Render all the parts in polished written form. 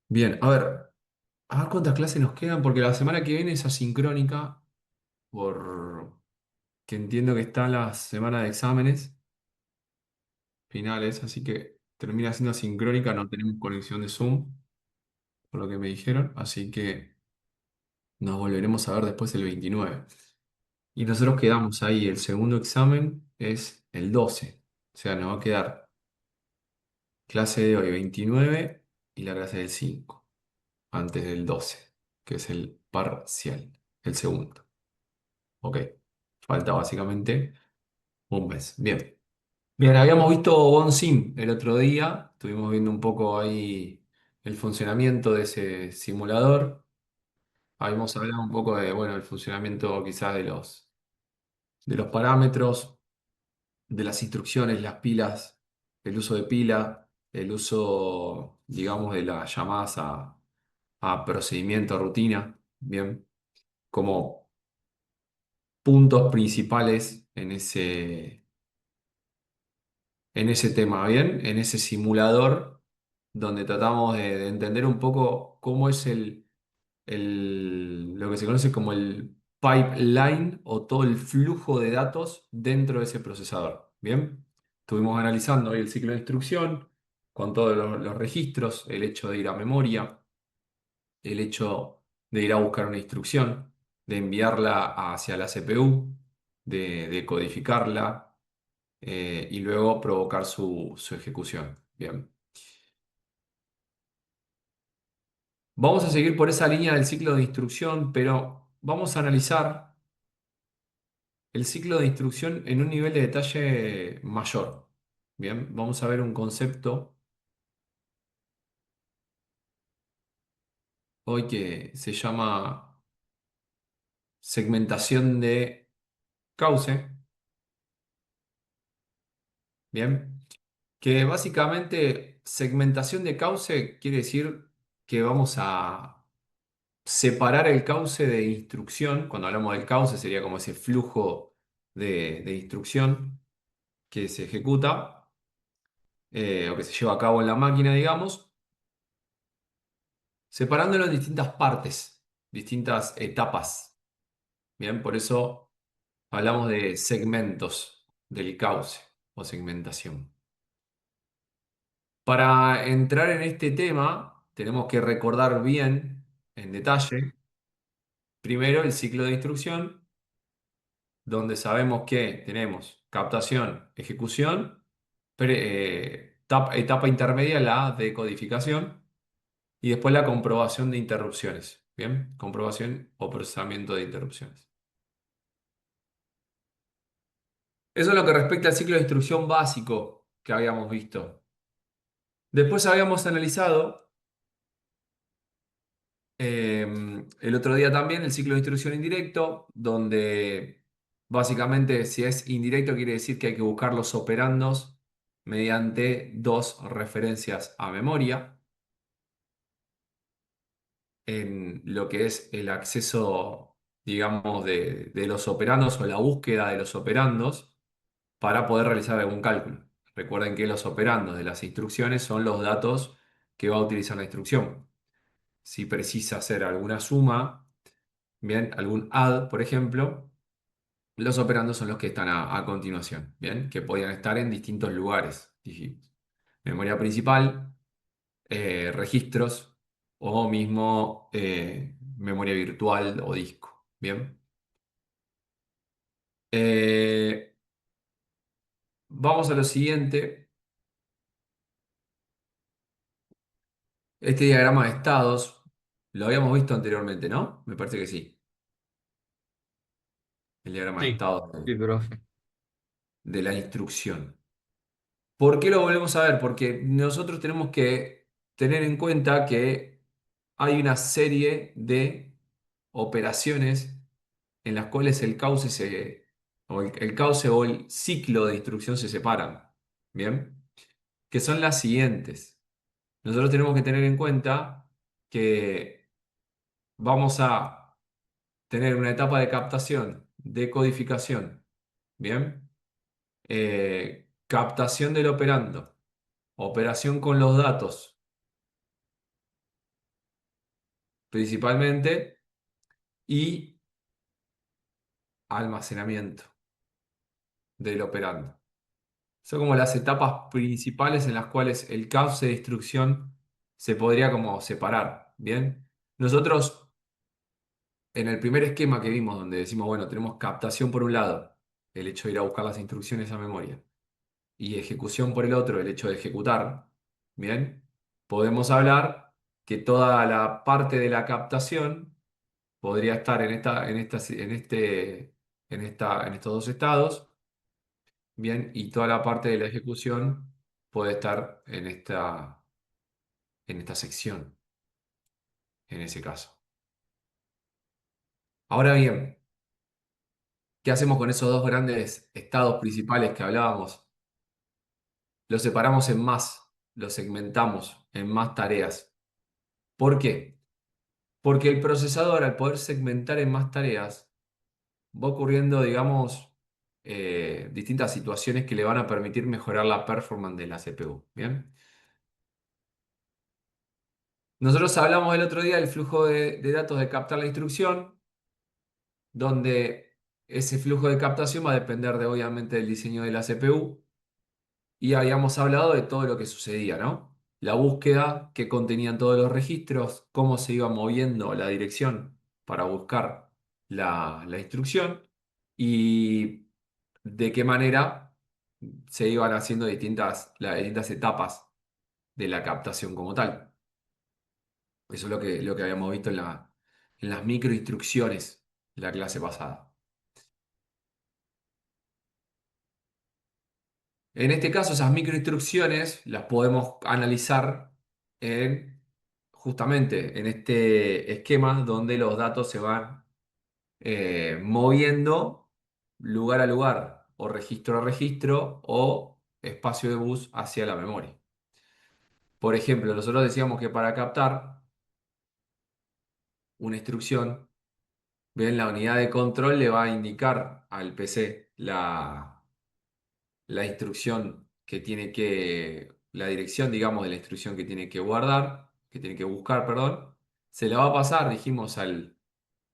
Bien, a ver cuántas clases nos quedan, porque la semana que viene es asincrónica, porque entiendo que está la semana de exámenes finales, así que termina siendo asincrónica, no tenemos conexión de Zoom, por lo que me dijeron, así que nos volveremos a ver después el 29. Y nosotros quedamos ahí, el segundo examen es el 12, o sea, nos va a quedar clase de hoy 29 y la clase del 5 antes del 12, que es el parcial, el segundo. Ok, falta básicamente un mes. Bien. Bien, habíamos visto OneSim el otro día, estuvimos viendo un poco ahí el funcionamiento de ese simulador. Habíamos hablado un poco de, bueno, el funcionamiento quizás de los parámetros, de las instrucciones, las pilas, el uso de pila, el uso, digamos, de las llamadas a procedimiento, a rutina. Bien, como puntos principales en ese tema, ¿bien? En ese simulador donde tratamos de entender un poco cómo es lo que se conoce como el pipeline o todo el flujo de datos dentro de ese procesador, ¿bien? Estuvimos analizando hoy el ciclo de instrucción con todos los registros, el hecho de ir a memoria, el hecho de ir a buscar una instrucción, de enviarla hacia la CPU, de codificarla y luego provocar su ejecución. Bien. Vamos a seguir por esa línea del ciclo de instrucción, pero vamos a analizar el ciclo de instrucción en un nivel de detalle mayor. Bien, vamos a ver un concepto hoy que se llama segmentación de cauce. Bien, que básicamente segmentación de cauce quiere decir que vamos a separar el cauce de instrucción. Cuando hablamos del cauce sería como ese flujo de instrucción que se ejecuta o que se lleva a cabo en la máquina, digamos, separándolo en distintas partes, distintas etapas. Bien, por eso hablamos de segmentos del cauce o segmentación. Para entrar en este tema, tenemos que recordar bien, en detalle, primero el ciclo de instrucción, donde sabemos que tenemos captación, ejecución, etapa intermedia, la decodificación, y después la comprobación de interrupciones. Bien, comprobación o procesamiento de interrupciones. Eso es lo que respecta al ciclo de instrucción básico que habíamos visto. Después habíamos analizado el otro día también el ciclo de instrucción indirecto, donde básicamente si es indirecto quiere decir que hay que buscar los operandos mediante dos referencias a memoria en lo que es el acceso, digamos, de los operandos o la búsqueda de los operandos para poder realizar algún cálculo. Recuerden que los operandos de las instrucciones son los datos que va a utilizar la instrucción. Si precisa hacer alguna suma, bien, algún add, por ejemplo, los operandos son los que están a continuación, bien, que podían estar en distintos lugares distintos. Memoria principal, registros o mismo memoria virtual o disco, bien. Eh, Vamos a lo siguiente. Este diagrama de estados lo habíamos visto anteriormente, ¿no? Me parece que sí. El diagrama de Sí, estados sí, profe. de la instrucción. ¿Por qué lo volvemos a ver? Porque nosotros tenemos que tener en cuenta que hay una serie de operaciones en las cuales el cauce o el ciclo de instrucción se separan. ¿Bien? Que son las siguientes. Nosotros tenemos que tener en cuenta que vamos a tener una etapa de captación, de codificación, ¿bien? Captación del operando, operación con los datos, principalmente, y almacenamiento del operando. Son como las etapas principales en las cuales el cauce de instrucción se podría como separar, ¿bien? Nosotros, en el primer esquema que vimos, donde decimos, bueno, tenemos captación por un lado, el hecho de ir a buscar las instrucciones a memoria, y ejecución por el otro, el hecho de ejecutar, ¿bien? Podemos hablar que toda la parte de la captación podría estar en estos dos estados, ¿bien? Y toda la parte de la ejecución puede estar en esta sección, en ese caso. Ahora bien, ¿qué hacemos con esos dos grandes estados principales que hablábamos? Los separamos en más, los segmentamos en más tareas. ¿Por qué? Porque el procesador, al poder segmentar en más tareas, va ocurriendo, digamos, distintas situaciones que le van a permitir mejorar la performance de la CPU. ¿Bien? Nosotros hablamos el otro día del flujo de datos de captar la instrucción, donde ese flujo de captación va a depender obviamente del diseño de la CPU, y habíamos hablado de todo lo que sucedía, ¿no? La búsqueda que contenían todos los registros, cómo se iba moviendo la dirección para buscar la instrucción y de qué manera se iban haciendo las distintas etapas de la captación como tal. Eso es lo que habíamos visto en las microinstrucciones de la clase pasada. En este caso, esas microinstrucciones las podemos analizar justamente en este esquema donde los datos se van moviendo lugar a lugar, o registro a registro, o espacio de bus hacia la memoria. Por ejemplo, nosotros decíamos que para captar una instrucción, bien, la unidad de control le va a indicar al PC la instrucción la dirección, digamos, de la instrucción que tiene que guardar, que tiene que buscar, perdón, se la va a pasar, dijimos, al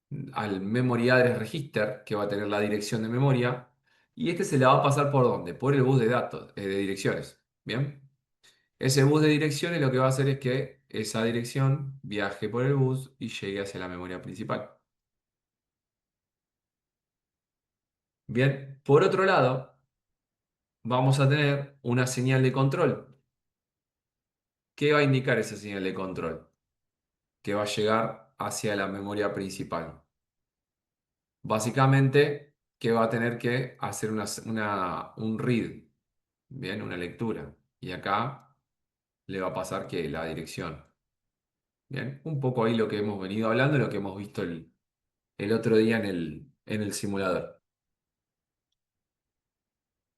Memory Address Register, que va a tener la dirección de memoria, y este se la va a pasar ¿por dónde? Por el bus de datos, de direcciones, ¿bien? Ese bus de direcciones lo que va a hacer es que esa dirección viaje por el bus y llegue hacia la memoria principal. Bien, por otro lado, vamos a tener una señal de control. ¿Qué va a indicar esa señal de control? Que va a llegar hacia la memoria principal. Básicamente, que va a tener que hacer un read, bien, una lectura. Y acá le va a pasar que la dirección. Bien, un poco ahí lo que hemos venido hablando, lo que hemos visto el otro día en el simulador.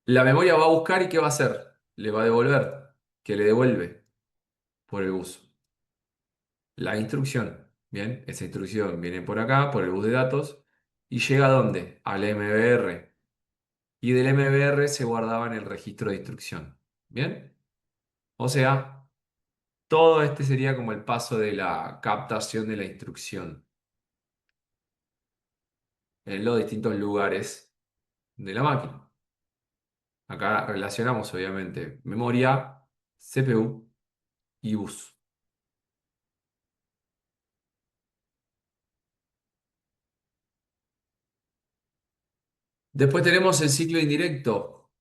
La memoria va a buscar y ¿qué va a hacer? Le va a devolver. ¿Qué le devuelve por el bus? La instrucción. Bien, esa instrucción viene por acá, por el bus de datos, y llega ¿a dónde? Al MBR. Y del MBR se guardaba en el registro de instrucción. Bien, o sea, todo este sería como el paso de la captación de la instrucción en los distintos lugares de la máquina. Acá relacionamos obviamente memoria, CPU y bus. Después tenemos el ciclo indirecto,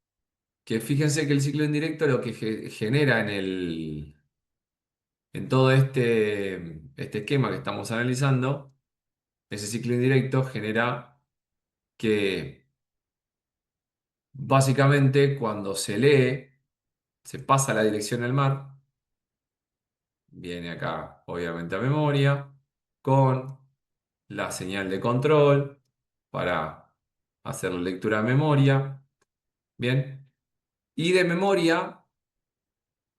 que fíjense que el ciclo indirecto lo que genera en todo este esquema que estamos analizando, ese ciclo indirecto genera que básicamente cuando se lee, se pasa la dirección al mar, viene acá obviamente a memoria, con la señal de control para hacer la lectura de memoria, bien, y de memoria,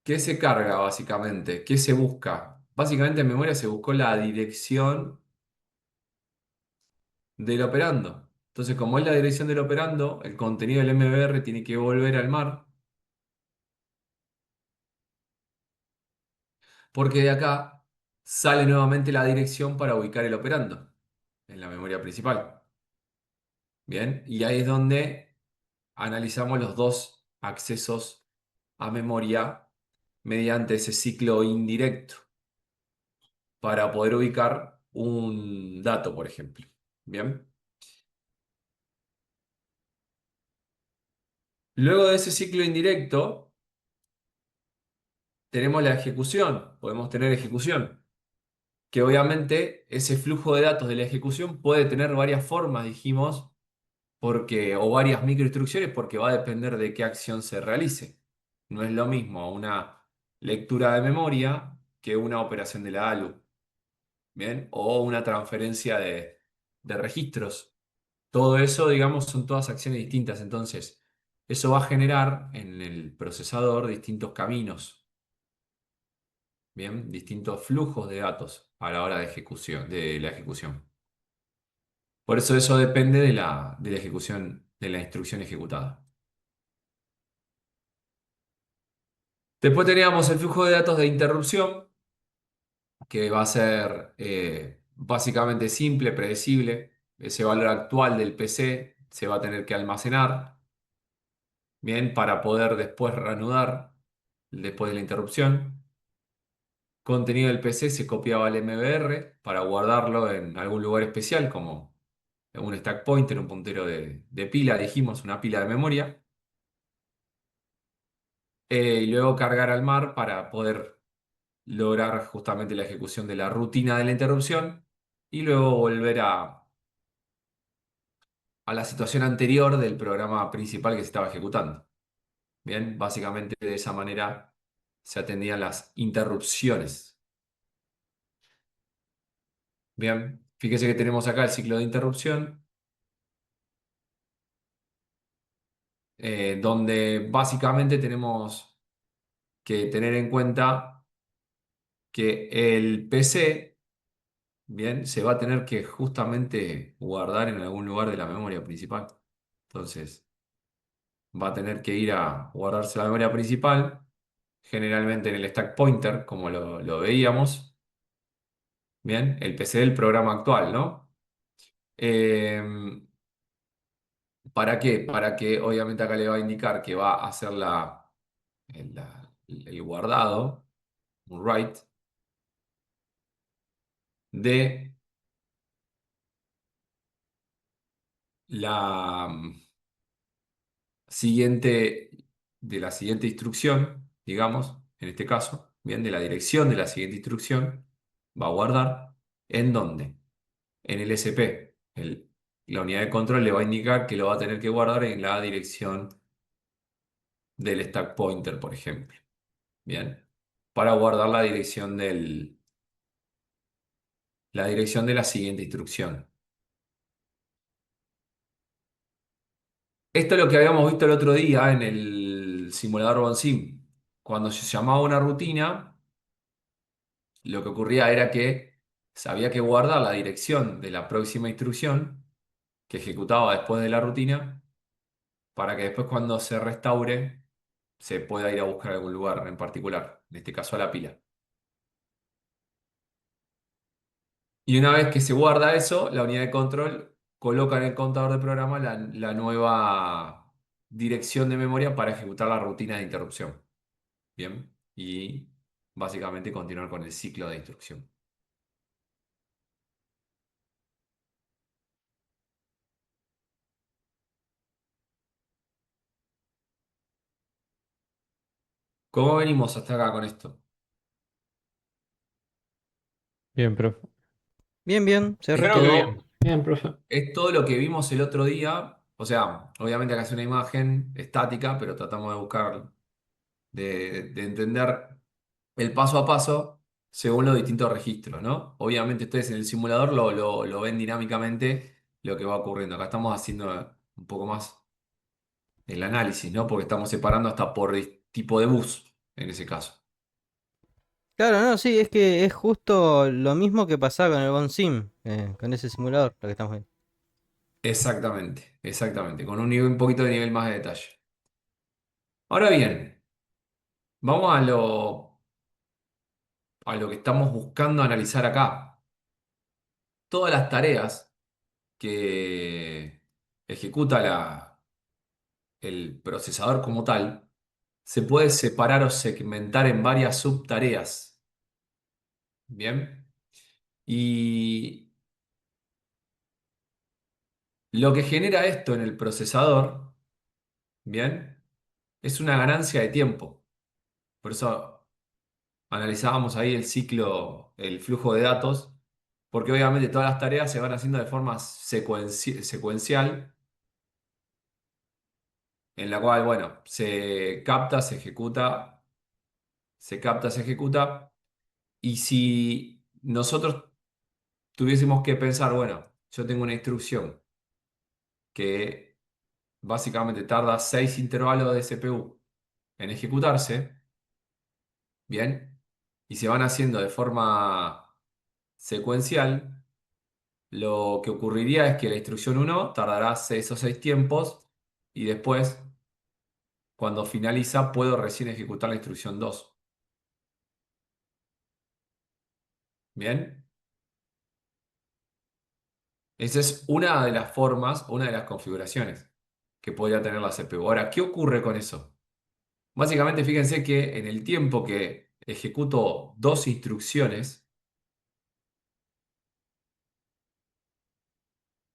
¿qué se carga básicamente? ¿Qué se busca? Básicamente en memoria se buscó la dirección del operando. Entonces, como es la dirección del operando, el contenido del MBR tiene que volver al mar, porque de acá sale nuevamente la dirección para ubicar el operando en la memoria principal. Bien, y ahí es donde analizamos los dos accesos a memoria mediante ese ciclo indirecto para poder ubicar un dato, por ejemplo. Bien, luego de ese ciclo indirecto tenemos la ejecución, podemos tener ejecución, que obviamente ese flujo de datos de la ejecución puede tener varias formas, dijimos, o varias microinstrucciones, porque va a depender de qué acción se realice. No es lo mismo una lectura de memoria que una operación de la ALU, ¿bien? O una transferencia de registros. Todo eso, digamos, son todas acciones distintas. Entonces, eso va a generar en el procesador distintos caminos, ¿bien? Distintos flujos de datos a la hora de ejecución, de la ejecución. Por eso depende de la ejecución, de la instrucción ejecutada. Después teníamos el flujo de datos de interrupción, que va a ser básicamente simple, predecible. Ese valor actual del PC se va a tener que almacenar, bien, para poder después reanudar después de la interrupción. Contenido del PC se copiaba al MBR para guardarlo en algún lugar especial, como en un stack pointer, un puntero de pila, dijimos, una pila de memoria. Y luego cargar al mar para poder lograr justamente la ejecución de la rutina de la interrupción y luego volver a la situación anterior del programa principal que se estaba ejecutando. Bien, básicamente de esa manera se atendían las interrupciones. Bien, fíjese que tenemos acá el ciclo de interrupción, donde básicamente tenemos que tener en cuenta que el PC, bien, se va a tener que justamente guardar en algún lugar de la memoria principal. Entonces, va a tener que ir a guardarse la memoria principal, generalmente en el stack pointer, como lo veíamos, bien, el PC del programa actual, ¿no? Eh, ¿Para qué? Para que obviamente acá le va a indicar que va a hacer el guardado, un write, de la siguiente, de la siguiente instrucción, digamos, en este caso, bien, de la dirección de la siguiente instrucción, va a guardar. ¿En dónde? En el SP. La unidad de control le va a indicar que lo va a tener que guardar en la dirección del stack pointer, por ejemplo. Bien. Para guardar la dirección de la siguiente instrucción. Esto es lo que habíamos visto el otro día en el simulador OnSim. Cuando se llamaba una rutina, lo que ocurría era que había que guardar la dirección de la próxima instrucción que ejecutaba después de la rutina para que después cuando se restaure se pueda ir a buscar algún lugar en particular, en este caso a la pila. Y una vez que se guarda eso, la unidad de control coloca en el contador de programa la nueva dirección de memoria para ejecutar la rutina de interrupción. Bien, y básicamente continuar con el ciclo de instrucción. ¿Cómo venimos hasta acá con esto? Bien, profe. Bien, bien, se Es Creo que bien. requedó. todo, Bien, profe. es todo lo que vimos el otro día. O sea, obviamente acá es una imagen estática, pero tratamos de buscar, de entender el paso a paso según los distintos registros, ¿no? Obviamente ustedes en el simulador lo ven dinámicamente lo que va ocurriendo. Acá estamos haciendo un poco más el análisis, ¿no? Porque estamos separando hasta por tipo de bus, en ese caso. Claro, no, sí, es que es justo lo mismo que pasaba con el Bone Sim, con ese simulador, lo que estamos viendo. Exactamente, exactamente, con un poquito de nivel más de detalle. Ahora bien, vamos a lo que estamos buscando analizar acá. Todas las tareas que ejecuta el procesador como tal, se puede separar o segmentar en varias subtareas. Bien. Y lo que genera esto en el procesador, bien, es una ganancia de tiempo. Por eso analizábamos ahí el ciclo, el flujo de datos, porque obviamente todas las tareas se van haciendo de forma secuencial, en la cual, bueno, se capta, se ejecuta, se capta, se ejecuta. Y si nosotros tuviésemos que pensar, bueno, yo tengo una instrucción que básicamente tarda 6 intervalos de CPU en ejecutarse, ¿bien? Y se van haciendo de forma secuencial, lo que ocurriría es que la instrucción uno tardará esos 6 tiempos y después, cuando finaliza, puedo recién ejecutar la instrucción 2. ¿Bien? Esa es una de las formas, una de las configuraciones que podría tener la CPU. Ahora, ¿qué ocurre con eso? Básicamente, fíjense que en el tiempo que ejecuto dos instrucciones,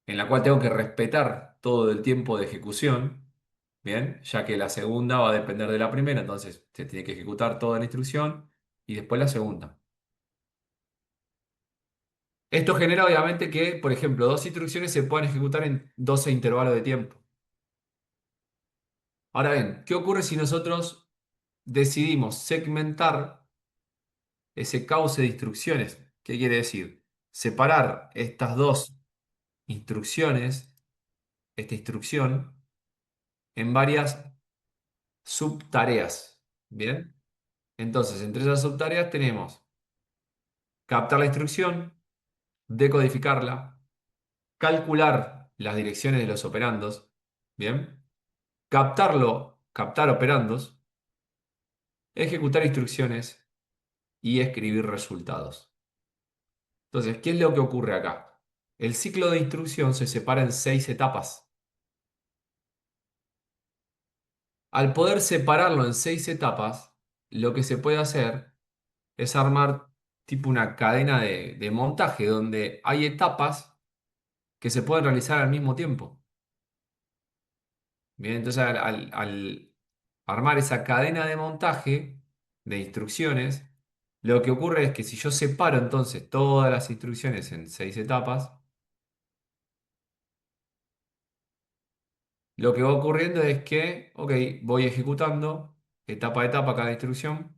en la cual tengo que respetar todo el tiempo de ejecución, ¿bien? Ya que la segunda va a depender de la primera, entonces se tiene que ejecutar toda la instrucción y después la segunda. Esto genera obviamente que, por ejemplo, dos instrucciones se puedan ejecutar en 12 intervalos de tiempo. Ahora bien, ¿qué ocurre si nosotros decidimos segmentar ese cauce de instrucciones? ¿Qué quiere decir? Separar estas dos instrucciones, esta instrucción, en varias subtareas. ¿Bien? Entonces, entre esas subtareas tenemos captar la instrucción, decodificarla, calcular las direcciones de los operandos, ¿bien? Captar operandos, ejecutar instrucciones y escribir resultados. Entonces, ¿qué es lo que ocurre acá? El ciclo de instrucción se separa en 6 etapas. Al poder separarlo en 6 etapas, lo que se puede hacer es armar tipo una cadena de montaje donde hay etapas que se pueden realizar al mismo tiempo. Bien, entonces al armar esa cadena de montaje de instrucciones, lo que ocurre es que si yo separo entonces todas las instrucciones en 6 etapas, lo que va ocurriendo es que, ok, voy ejecutando etapa a etapa cada instrucción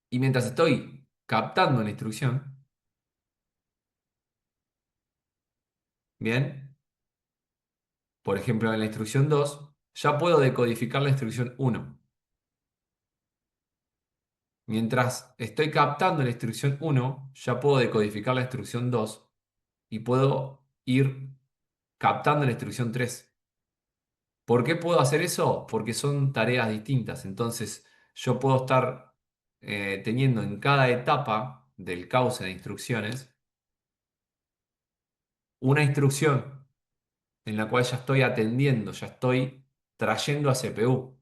y mientras estoy captando una instrucción, bien, por ejemplo en la instrucción 2 ya puedo decodificar la instrucción uno. Mientras estoy captando la instrucción uno ya puedo decodificar la instrucción 2 y puedo ir captando la instrucción 3. ¿Por qué puedo hacer eso? Porque son tareas distintas. Entonces, yo puedo estar teniendo en cada etapa del cauce de instrucciones una instrucción en la cual ya estoy atendiendo, ya estoy trayendo a CPU.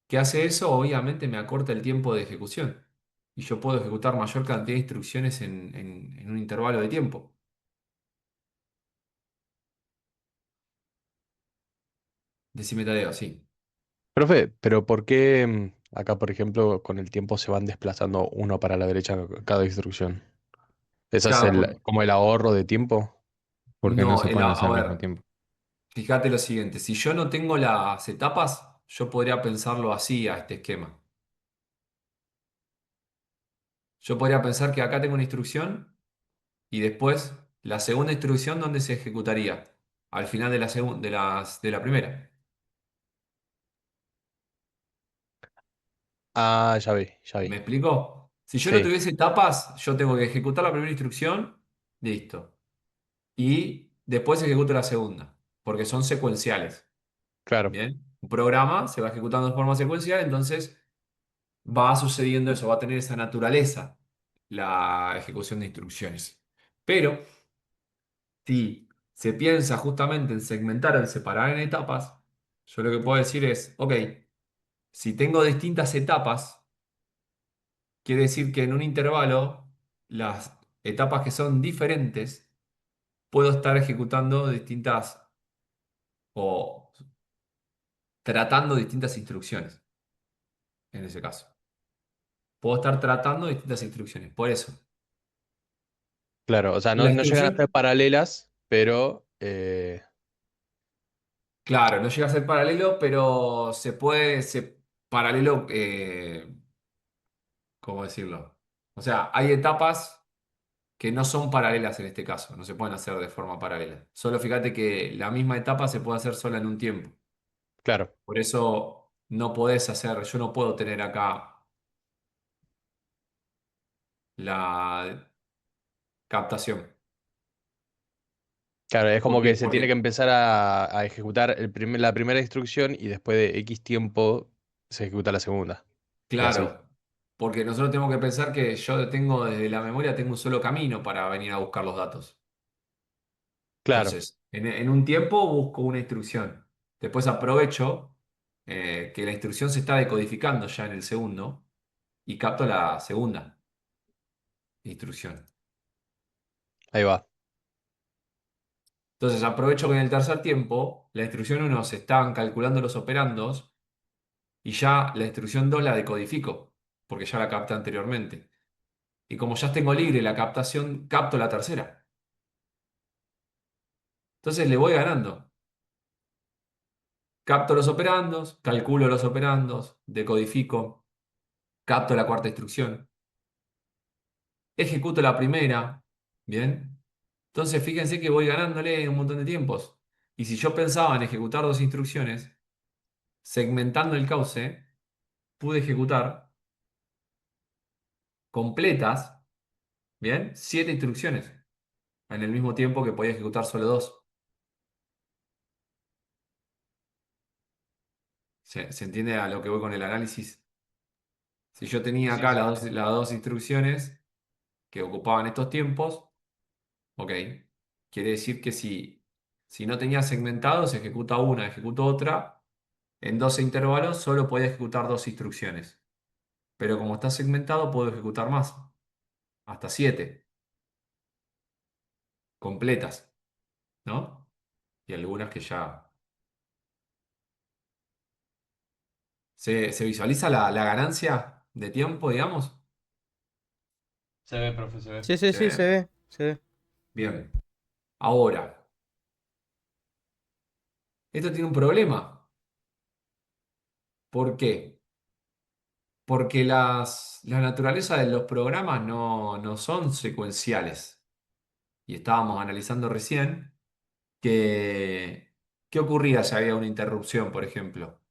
¿Qué hace eso? Obviamente me acorta el tiempo de ejecución y yo puedo ejecutar mayor cantidad de instrucciones en un intervalo de tiempo. Decime Tadeo, sí. Profe, pero ¿por qué acá, por ejemplo, con el tiempo se van desplazando uno para la derecha cada instrucción? ¿Ese es Claro, como el ahorro de tiempo? ¿Por qué no no, se pueden a hacer al mismo ver, tiempo? fíjate lo siguiente, si yo no tengo las etapas, yo podría pensarlo así a este esquema. Yo podría pensar que acá tengo una instrucción y después la segunda instrucción, ¿dónde se ejecutaría? Al final de de la primera. Ah, ya vi, ya ¿Me vi. explicó? Si yo no Sí, tuviese etapas, yo tengo que ejecutar la primera instrucción, listo. Y después ejecuto la segunda, porque son secuenciales. claro. Bien. Un programa se va ejecutando de forma secuencial, entonces va sucediendo eso, va a tener esa naturaleza la ejecución de instrucciones. Pero si se piensa justamente en segmentar o en separar en etapas, yo lo que puedo decir es, ok, si tengo distintas etapas, quiere decir que en un intervalo, las etapas que son diferentes, puedo estar ejecutando distintas o tratando distintas instrucciones, en ese caso. Puedo estar tratando distintas instrucciones. Por eso, Claro, o sea, la no llegan a ser instrucción, paralelas, pero claro, no llega a ser paralelo, pero se puede, paralelo, ¿cómo decirlo? O sea, hay etapas que no son paralelas en este caso, no se pueden hacer de forma paralela. Solo fíjate que la misma etapa se puede hacer sola en un tiempo. claro, Por eso no podés hacer, yo no puedo tener acá la captación. claro, es como Porque, que se tiene que porque, empezar a ejecutar la primera instrucción y después de X tiempo se ejecuta la segunda. Y así. claro, porque nosotros tenemos que pensar que yo tengo desde la memoria, tengo un solo camino para venir a buscar los datos. Claro, Entonces, en un tiempo busco una instrucción. Después aprovecho que la instrucción se está decodificando ya en el segundo y capto la segunda instrucción. ahí va. Entonces aprovecho que en el tercer tiempo la instrucción uno se están calculando los operandos y ya la instrucción 2 la decodifico, porque ya la capté anteriormente. Y como ya tengo libre la captación, capto la tercera. Entonces le voy ganando. Capto los operandos, calculo los operandos, decodifico, capto la cuarta instrucción, ejecuto la primera. Bien. Entonces fíjense que voy ganándole un montón de tiempos. Y si yo pensaba en ejecutar dos instrucciones, segmentando el cauce, pude ejecutar completas, ¿bien? 7 instrucciones en el mismo tiempo que podía ejecutar solo dos. ¿Se entiende a lo que voy con el análisis? Si yo tenía Sí, acá sí. las dos instrucciones que ocupaban estos tiempos, ok, quiere decir que si no tenía segmentado, se ejecuta una, ejecuto otra, en 12 intervalos solo podía ejecutar dos instrucciones. Pero como está segmentado, puedo ejecutar más, hasta 7 completas, ¿no? Y algunas que ya... ¿Se visualiza la ganancia de tiempo, digamos? Se ve, profe, se ve. Sí, sí, ¿Sí? sí, se ve, se ve. Bien. Ahora, esto tiene un problema. ¿Por qué? Porque la naturaleza de los programas no son secuenciales. Y estábamos analizando recién que, ¿qué ocurría si había una interrupción, por ejemplo?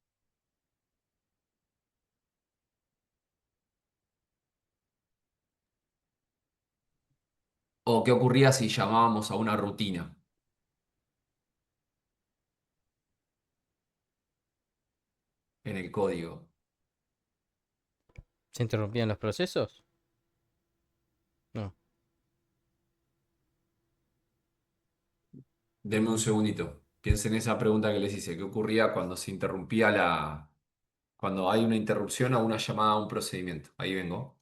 ¿O qué ocurría si llamábamos a una rutina en el código? ¿Se interrumpían los procesos? No. Denme un segundito. Piensen en esa pregunta que les hice. ¿Qué ocurría cuando se interrumpía cuando hay una interrupción o una llamada a un procedimiento? Ahí vengo.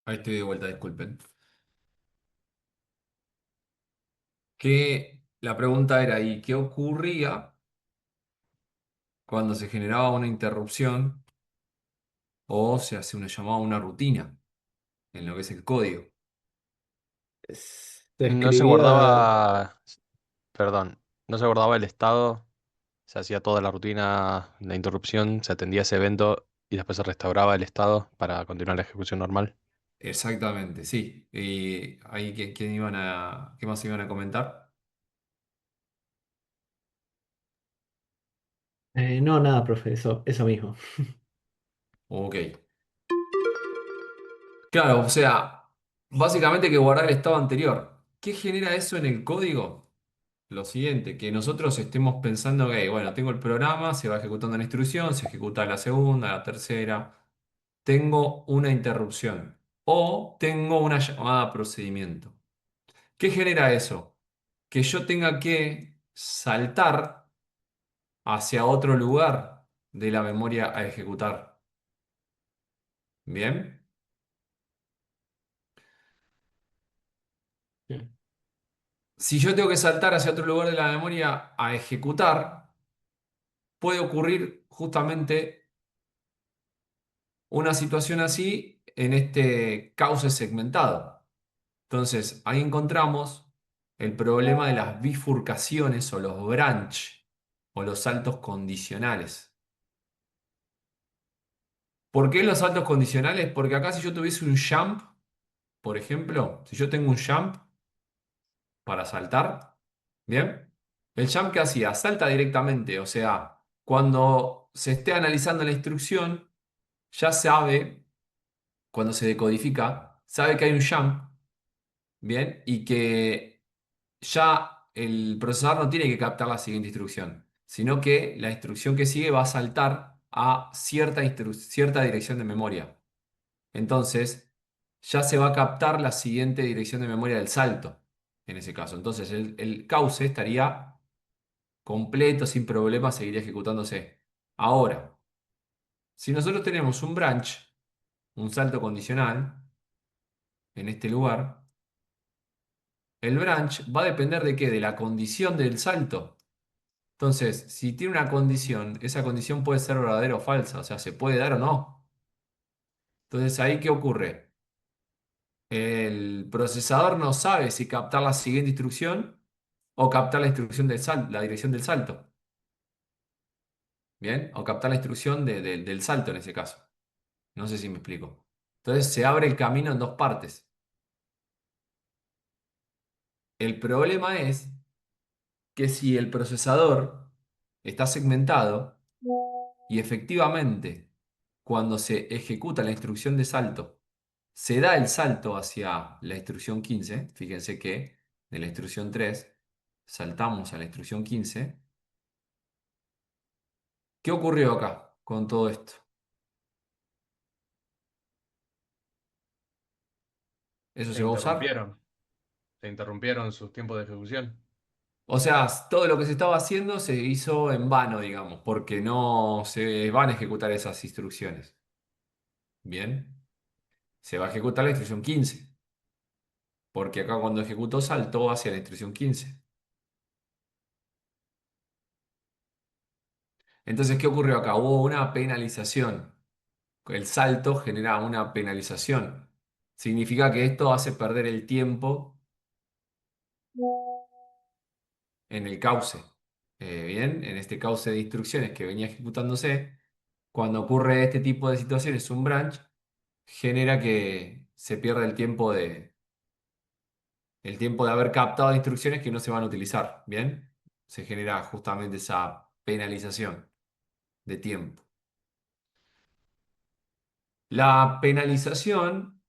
Ahí estoy de vuelta, disculpen. Que la pregunta era, ¿y qué ocurría cuando se generaba una interrupción o se hace una llamada a una rutina en lo que es el código? Se No se escribía. guardaba, perdón, no se guardaba el estado, se hacía toda la rutina, la interrupción, se atendía ese evento y después se restauraba el estado para continuar la ejecución normal. Exactamente, sí. ¿Y ahí quién iban qué más iban a comentar? No, nada, profe, eso mismo. Ok. Claro, o sea, básicamente hay que guardar el estado anterior. ¿Qué genera eso en el código? Lo siguiente, que nosotros estemos pensando que, bueno, tengo el programa, se va ejecutando la instrucción, se ejecuta la segunda, la tercera, tengo una interrupción o tengo una llamada a procedimiento. ¿Qué genera eso? Que yo tenga que saltar hacia otro lugar de la memoria a ejecutar. ¿Bien? Bien. Si yo tengo que saltar hacia otro lugar de la memoria a ejecutar, puede ocurrir justamente una situación así en este cauce segmentado. Entonces, ahí encontramos el problema de las bifurcaciones o los branch o los saltos condicionales. ¿Por qué los saltos condicionales? Porque acá si yo tuviese un jump, por ejemplo, si yo tengo un jump para saltar, ¿bien? El jump que hacía, salta directamente, o sea, cuando se esté analizando la instrucción, ya sabe, cuando se decodifica, sabe que hay un jump, ¿bien? Y que ya el procesador no tiene que captar la siguiente instrucción, sino que la instrucción que sigue va a saltar a cierta dirección de memoria. Entonces, ya se va a captar la siguiente dirección de memoria del salto, en ese caso. Entonces, el cauce estaría completo, sin problema, seguiría ejecutándose. Ahora, si nosotros tenemos un branch, un salto condicional, en este lugar, el branch va a depender de qué, de la condición del salto. Entonces, si tiene una condición, esa condición puede ser verdadera o falsa, o sea, se puede dar o no. Entonces, ¿ahí qué ocurre? El procesador no sabe si captar la siguiente instrucción o captar la instrucción del la dirección del salto. ¿Bien? O captar la instrucción del salto en ese caso. No sé si me explico. Entonces se abre el camino en dos partes. El problema es que si el procesador está segmentado y efectivamente cuando se ejecuta la instrucción de salto, se da el salto hacia la instrucción 15. Fíjense que de la instrucción 3 saltamos a la instrucción 15. ¿Qué ocurrió acá con todo esto? ¿Eso Se se va a usar? interrumpieron, se interrumpieron sus tiempos de ejecución. O sea, todo lo que se estaba haciendo se hizo en vano, digamos, porque no se van a ejecutar esas instrucciones. Bien, se va a ejecutar la instrucción 15, porque acá cuando ejecutó saltó hacia la instrucción 15. Entonces, ¿qué ocurrió acá? Hubo una penalización. El salto genera una penalización. Significa que esto hace perder el tiempo en el cauce. Bien, en este cauce de instrucciones que venía ejecutándose, cuando ocurre este tipo de situaciones, un branch genera que se pierda el tiempo de haber captado instrucciones que no se van a utilizar. Bien, se genera justamente esa penalización de tiempo. La penalización,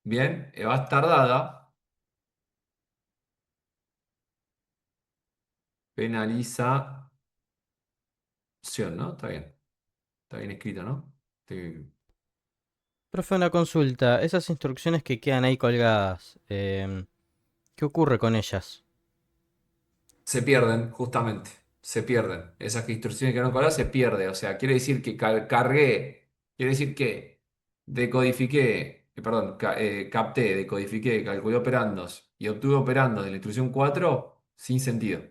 bien, va a estar dada. Penalización, ¿no? Está bien escrito, ¿no? Estoy- Profe, una consulta. Esas instrucciones que quedan ahí colgadas, ¿qué ocurre con ellas? Se pierden, justamente. Se pierden. Esas instrucciones que no colgadas se pierde. O sea, quiere decir que cargué, quiere decir que decodifiqué perdón, capté, decodifiqué, calculé operandos y obtuve operandos de la instrucción 4 sin sentido.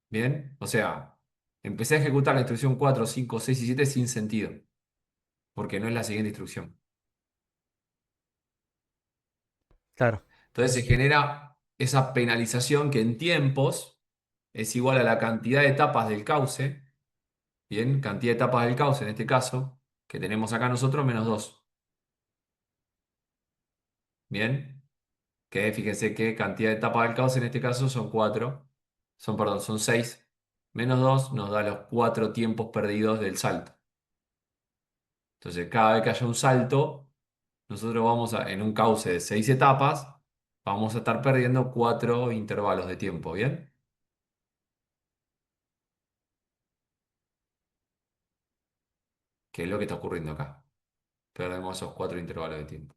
¿Bien? O sea, empecé a ejecutar la instrucción 4, 5, 6 y 7 sin sentido, porque no es la siguiente instrucción. Claro, Entonces se genera esa penalización que en tiempos es igual a la cantidad de etapas del cauce, ¿bien? Cantidad de etapas del cauce en este caso, que tenemos acá nosotros, menos 2. ¿Bien? Que fíjense que cantidad de etapas del cauce en este caso son 4, perdón, son 6. Menos 2 nos da los 4 tiempos perdidos del salto. Entonces, cada vez que haya un salto, nosotros en un cauce de 6 etapas, vamos a estar perdiendo 4 intervalos de tiempo, ¿bien? Que es lo que está ocurriendo acá. Perdemos esos 4 intervalos de tiempo.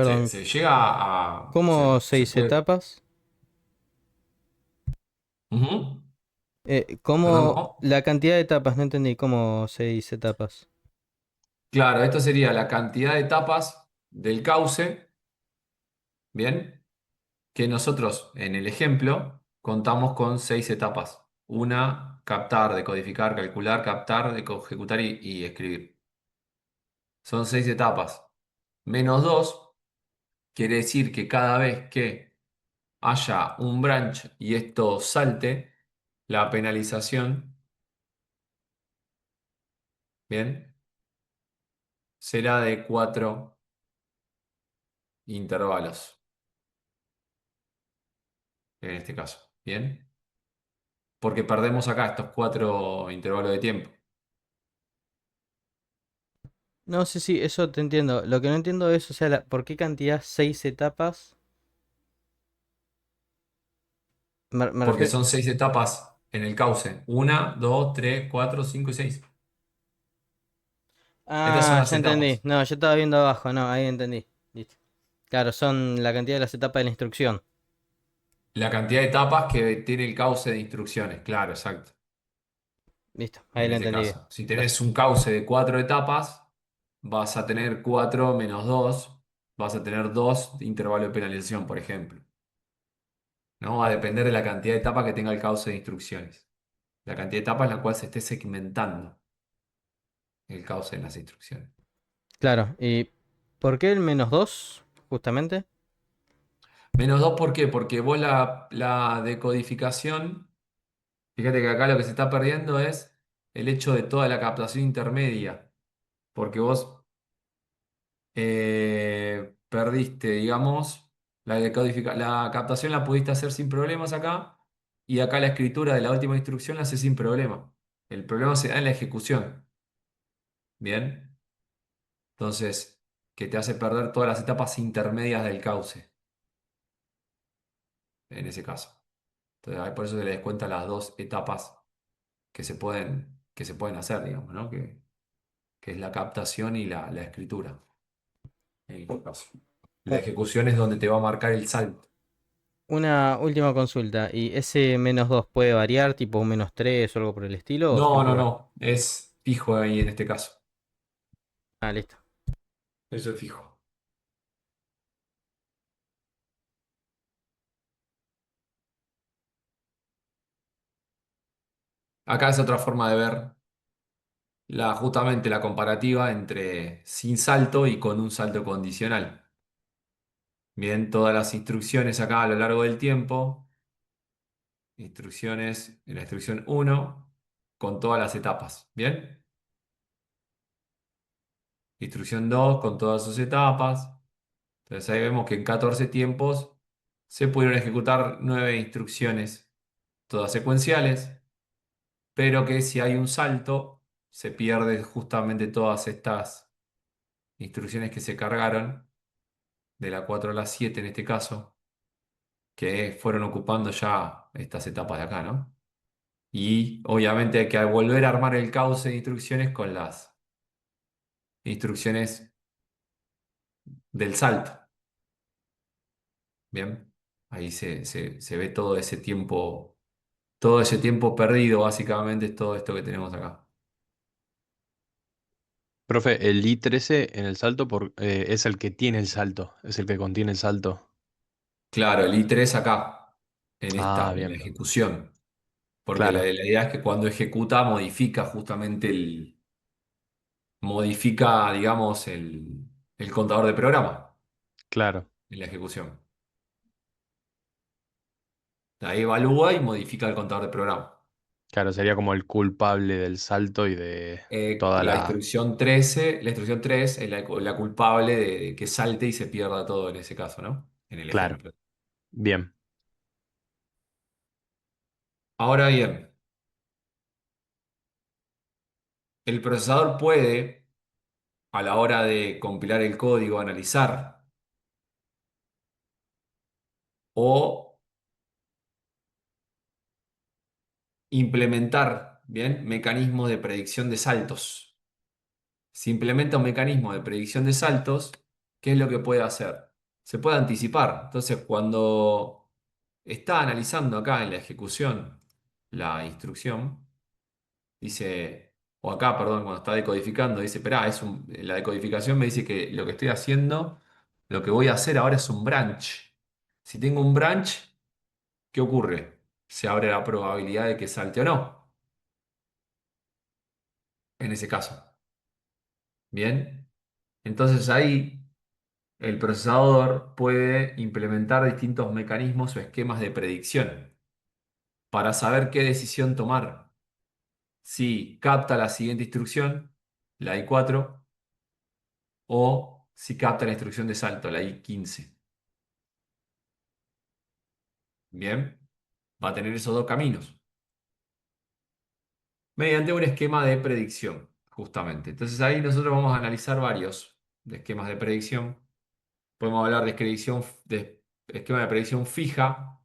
Se, perdón, se llega ¿cómo se seis puede. etapas? Ujú. Perdón, ¿Cómo ¿cómo? la cantidad de etapas? No entendí, ¿cómo seis etapas? Claro, esto sería la cantidad de etapas del cauce, ¿bien? Que nosotros en el ejemplo contamos con 6 etapas. Una, captar, decodificar, calcular, captar, ejecutar y escribir. Son 6 etapas. Menos 2 quiere decir que cada vez que haya un branch y esto salte, la penalización, ¿bien? Será de 4 intervalos, en este caso, ¿bien? Porque perdemos acá estos 4 intervalos de tiempo. No, sí, sí, eso te entiendo. Lo que no entiendo es, o sea, ¿por qué cantidad seis etapas? Me Porque refiero. son 6 etapas en el cauce. Una, 2, 3, 4, 5 y 6. Estas son Ah, las ya entendí. etapas. No, yo estaba viendo abajo, no, ahí entendí. Listo. Claro, son la cantidad de las etapas de la instrucción. La cantidad de etapas que tiene el cauce de instrucciones, claro, exacto. Listo, ahí En lo este entendí bien. caso, si tenés Gracias. un cauce de 4 etapas, vas a tener 4 menos 2, vas a tener 2 de intervalo de penalización, por ejemplo. ¿No? Va a depender de la cantidad de etapas que tenga el cauce de instrucciones. La cantidad de etapas en la cual se esté segmentando el cauce en las instrucciones. Claro, ¿y por qué el menos 2 justamente? Menos 2, ¿por qué? Porque vos la decodificación, fíjate que acá lo que se está perdiendo es el hecho de toda la captación intermedia. Porque vos perdiste, digamos, la captación la pudiste hacer sin problemas acá, y acá la escritura de la última instrucción la haces sin problema. El problema se da en la ejecución. Bien, entonces, que te hace perder todas las etapas intermedias del cauce, en ese caso. Entonces, ahí por eso se le descuenta las 2 etapas que se pueden hacer, digamos, ¿no? Que es la captación y la escritura, en este caso. La U- ejecución es donde te va a marcar el salto. Una última consulta, ¿y ese menos 2 puede variar, tipo un menos 3 o algo por el estilo, o No, siempre no, igual? no. Es fijo ahí en este caso. Ah, listo. Eso es fijo. Acá es otra forma de ver justamente la comparativa entre sin salto y con un salto condicional. Bien, todas las instrucciones acá a lo largo del tiempo. Instrucciones en la instrucción uno con todas las etapas. Bien. Instrucción 2 con todas sus etapas. Entonces ahí vemos que en 14 tiempos se pudieron ejecutar 9 instrucciones, todas secuenciales, pero que si hay un salto, se pierde justamente todas estas instrucciones que se cargaron, de la 4 a la 7 en este caso, que fueron ocupando ya estas etapas de acá, ¿no? Y obviamente hay que volver a armar el cauce de instrucciones con las instrucciones del salto. Bien, ahí se ve todo ese tiempo perdido, básicamente es todo esto que tenemos acá. Profe, el I13 en el salto es el que tiene el salto, es el que contiene el salto. Claro, el I3 acá, Ah, en la bien, ejecución. Porque claro, la idea es que cuando ejecuta modifica modifica, digamos, el contador de programa claro, en la ejecución. Ahí evalúa y modifica el contador de programa. claro, sería como el culpable del salto y de toda la... La instrucción 3 es la culpable de que salte y se pierda todo en ese caso, ¿no? En el Claro, ejemplo. bien, Ahora bien, el procesador puede, a la hora de compilar el código, analizar o implementar, ¿bien? Mecanismos de predicción de saltos. Si implementa un mecanismo de predicción de saltos, ¿qué es lo que puede hacer? Se puede anticipar. Entonces, cuando está analizando acá en la ejecución la instrucción, dice, o acá, perdón, cuando está decodificando, dice, espera, la decodificación me dice que lo que estoy haciendo, lo que voy a hacer ahora es un branch. Si tengo un branch, ¿qué ocurre? Se abre la probabilidad de que salte o no, en ese caso. Bien. Entonces ahí el procesador puede implementar distintos mecanismos o esquemas de predicción para saber qué decisión tomar. Si capta la siguiente instrucción, la I4, o si capta la instrucción de salto, la I15. Bien, va a tener esos dos caminos mediante un esquema de predicción, justamente. Entonces ahí nosotros vamos a analizar varios de esquemas de predicción. Podemos hablar de esquema de predicción fija,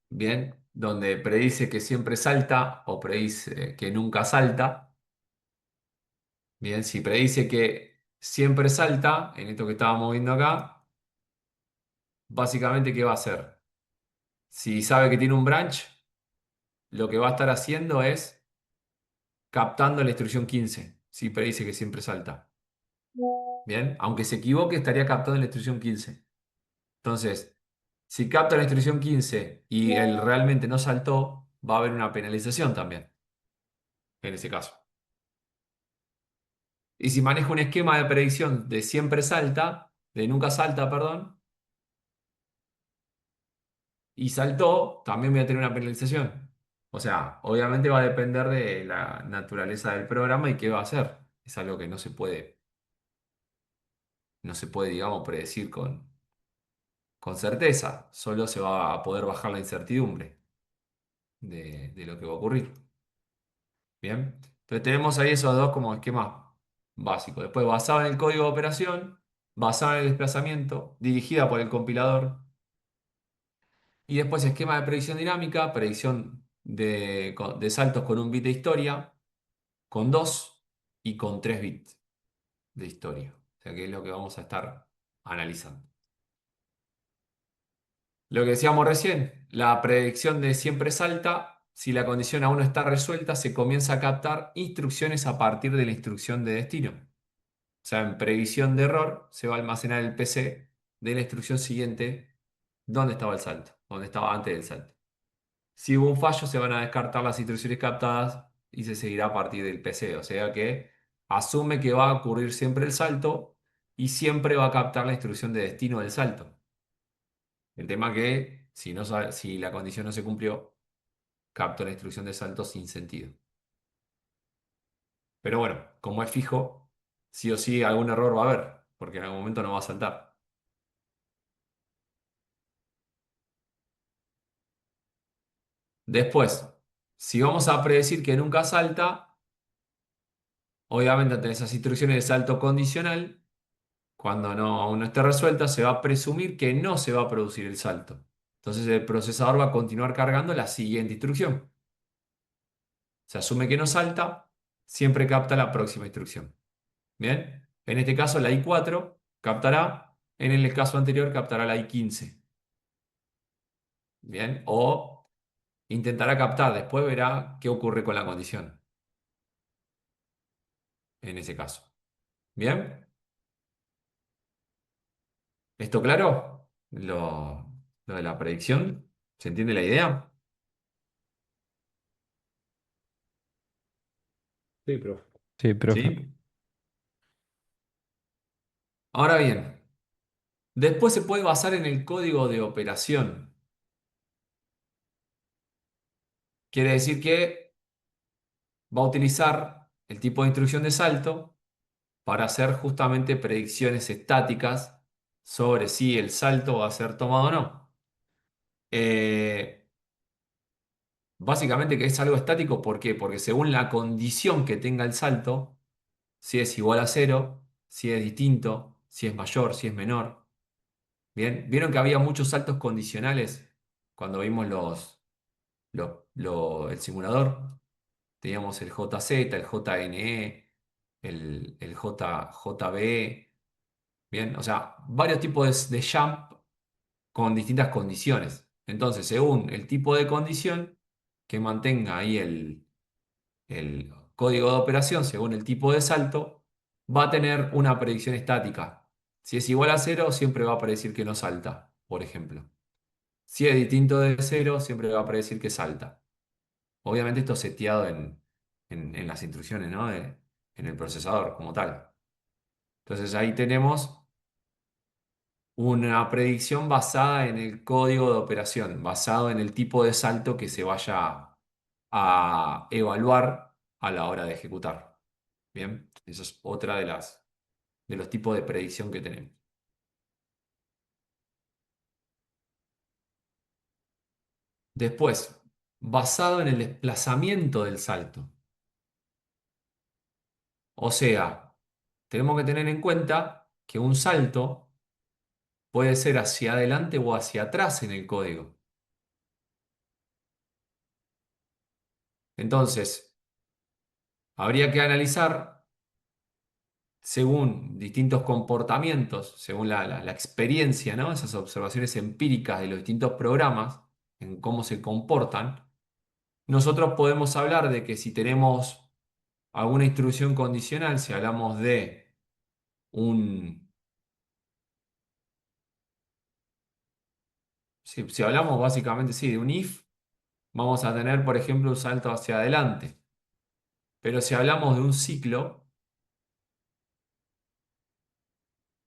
bien, donde predice que siempre salta o predice que nunca salta. Bien, si predice que siempre salta, en esto que estábamos viendo acá, básicamente, ¿qué va a hacer? Si sabe que tiene un branch, lo que va a estar haciendo es captando la instrucción 15, si predice que siempre salta. Bien, aunque se equivoque, estaría captando la instrucción 15. Entonces, si capta la instrucción 15 y él realmente no saltó, va a haber una penalización también, en ese caso. Y si manejo un esquema de predicción de siempre salta, de nunca salta, perdón, y saltó, también voy a tener una penalización. O sea, obviamente va a depender de la naturaleza del programa y qué va a hacer. Es algo que no se puede, digamos, predecir con certeza. Solo se va a poder bajar la incertidumbre de lo que va a ocurrir. Bien. Entonces tenemos ahí esos dos como esquemas básicos. Después, basado en el código de operación, basado en el desplazamiento, dirigida por el compilador. Y después esquema de predicción dinámica, predicción de saltos con un bit de historia, con 2 y con 3 bits de historia. O sea que es lo que vamos a estar analizando. Lo que decíamos recién, la predicción de siempre salta. Si la condición aún no está resuelta, se comienza a captar instrucciones a partir de la instrucción de destino. O sea, en previsión de error, se va a almacenar el PC de la instrucción siguiente, dónde estaba el salto, dónde estaba antes del salto. Si hubo un fallo, se van a descartar las instrucciones captadas y se seguirá a partir del PC. O sea que asume que va a ocurrir siempre el salto y siempre va a captar la instrucción de destino del salto. El tema que si la condición no se cumplió, capto la instrucción de salto sin sentido. Pero bueno, como es fijo, sí o sí algún error va a haber, porque en algún momento no va a saltar. Después, si vamos a predecir que nunca salta, obviamente ante esas instrucciones de salto condicional, cuando aún no esté resuelta, se va a presumir que no se va a producir el salto. Entonces el procesador va a continuar cargando la siguiente instrucción. Se asume que no salta, siempre capta la próxima instrucción. Bien, en este caso la I4 captará, en el caso anterior captará la I15. Bien, o intentará captar, después verá qué ocurre con la condición. en ese caso. ¿Bien? ¿Esto claro? Lo de la predicción. ¿Se entiende la idea? Sí, profe. Sí, profe. ¿Sí? Ahora bien, después se puede basar en el código de operación. Quiere decir que va a utilizar el tipo de instrucción de salto para hacer justamente predicciones estáticas sobre si el salto va a ser tomado o no. Eh, Básicamente que es algo estático, ¿por qué? Porque según la condición que tenga el salto, si es igual a cero, si es distinto, si es mayor, si es menor. Bien, vieron que había muchos saltos condicionales cuando vimos el simulador. Teníamos el JZ, el JNE, el JB. Bien, o sea, varios tipos de jump con distintas condiciones. Entonces, según el tipo de condición que mantenga ahí el código de operación, según el tipo de salto, va a tener una predicción estática. Si es igual a cero, siempre va a predecir que no salta, por ejemplo. Si es distinto de cero, siempre va a predecir que salta. Obviamente esto seteado en las instrucciones, ¿no? En el procesador como tal. Entonces ahí tenemos una predicción basada en el código de operación, basado en el tipo de salto que se vaya a evaluar a la hora de ejecutar. Bien, eso es otra de los tipos de predicción que tenemos. Después, basado en el desplazamiento del salto. O sea, tenemos que tener en cuenta que un salto puede ser hacia adelante o hacia atrás en el código. Entonces, habría que analizar según distintos comportamientos, según la experiencia, ¿no? Esas observaciones empíricas de los distintos programas, en cómo se comportan, nosotros podemos hablar de que si tenemos alguna instrucción condicional, si hablamos de un... si hablamos básicamente, sí, de un if, vamos a tener, por ejemplo, un salto hacia adelante. Pero si hablamos de un ciclo,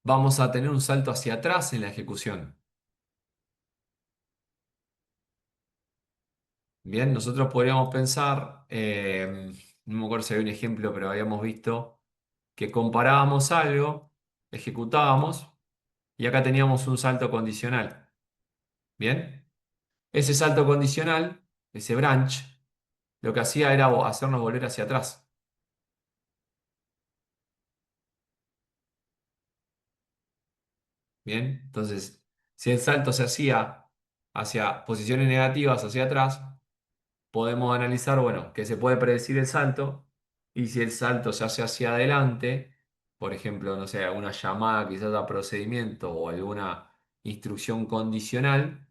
vamos a tener un salto hacia atrás en la ejecución. Bien, nosotros podríamos pensar, no me acuerdo si había un ejemplo, pero habíamos visto que comparábamos algo, ejecutábamos y acá teníamos un salto condicional. Bien, ese salto condicional, ese branch, lo que hacía era hacernos volver hacia atrás. Bien, entonces, si el salto se hacía hacia posiciones negativas, hacia atrás, podemos analizar, bueno, que se puede predecir el salto y si el salto se hace hacia adelante, por ejemplo, no sé, alguna llamada quizás a procedimiento o alguna instrucción condicional,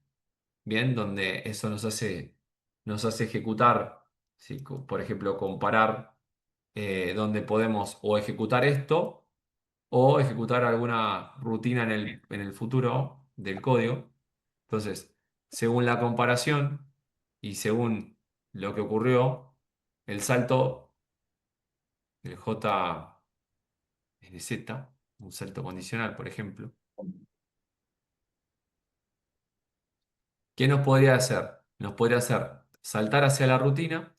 bien, donde eso nos hace ejecutar, si, por ejemplo, comparar donde podemos o ejecutar esto o ejecutar alguna rutina en el futuro del código. Entonces, según la comparación y según lo que ocurrió, el salto del JNZ, un salto condicional, por ejemplo, ¿qué nos podría hacer? Nos podría hacer saltar hacia la rutina,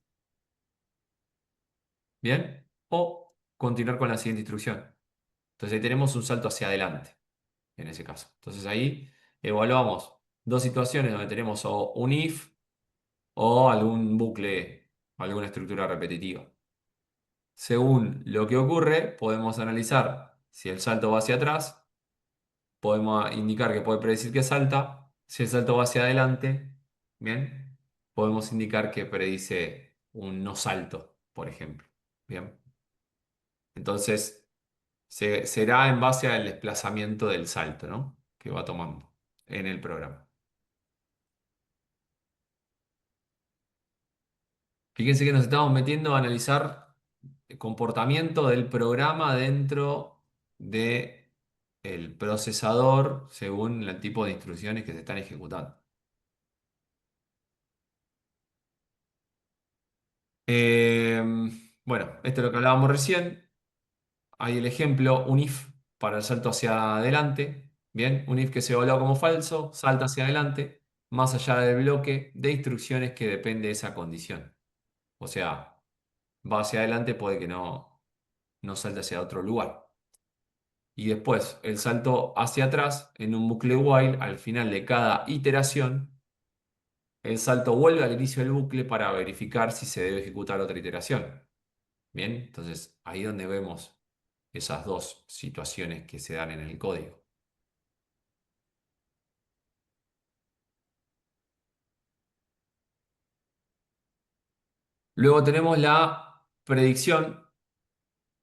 ¿bien? O continuar con la siguiente instrucción. Entonces ahí tenemos un salto hacia adelante, en ese caso. Entonces ahí evaluamos dos situaciones donde tenemos o un if o algún bucle, alguna estructura repetitiva. Según lo que ocurre, podemos analizar si el salto va hacia atrás, podemos indicar que puede predecir que salta, si el salto va hacia adelante, bien, podemos indicar que predice un no salto, por ejemplo. Bien, entonces será en base al desplazamiento del salto, ¿no? Que va tomando en el programa. Fíjense que nos estamos metiendo a analizar comportamiento del programa dentro de el procesador según el tipo de instrucciones que se están ejecutando. Eh, bueno, esto es lo que hablábamos recién. Hay el ejemplo, un if para el salto hacia adelante. Bien, un if que se evalúa como falso, salta hacia adelante, más allá del bloque de instrucciones que depende de esa condición. O sea, va hacia adelante, puede que no salte hacia otro lugar. Y después, el salto hacia atrás, en un bucle while, al final de cada iteración, el salto vuelve al inicio del bucle para verificar si se debe ejecutar otra iteración. Bien, entonces ahí es donde vemos esas dos situaciones que se dan en el código. Luego tenemos la predicción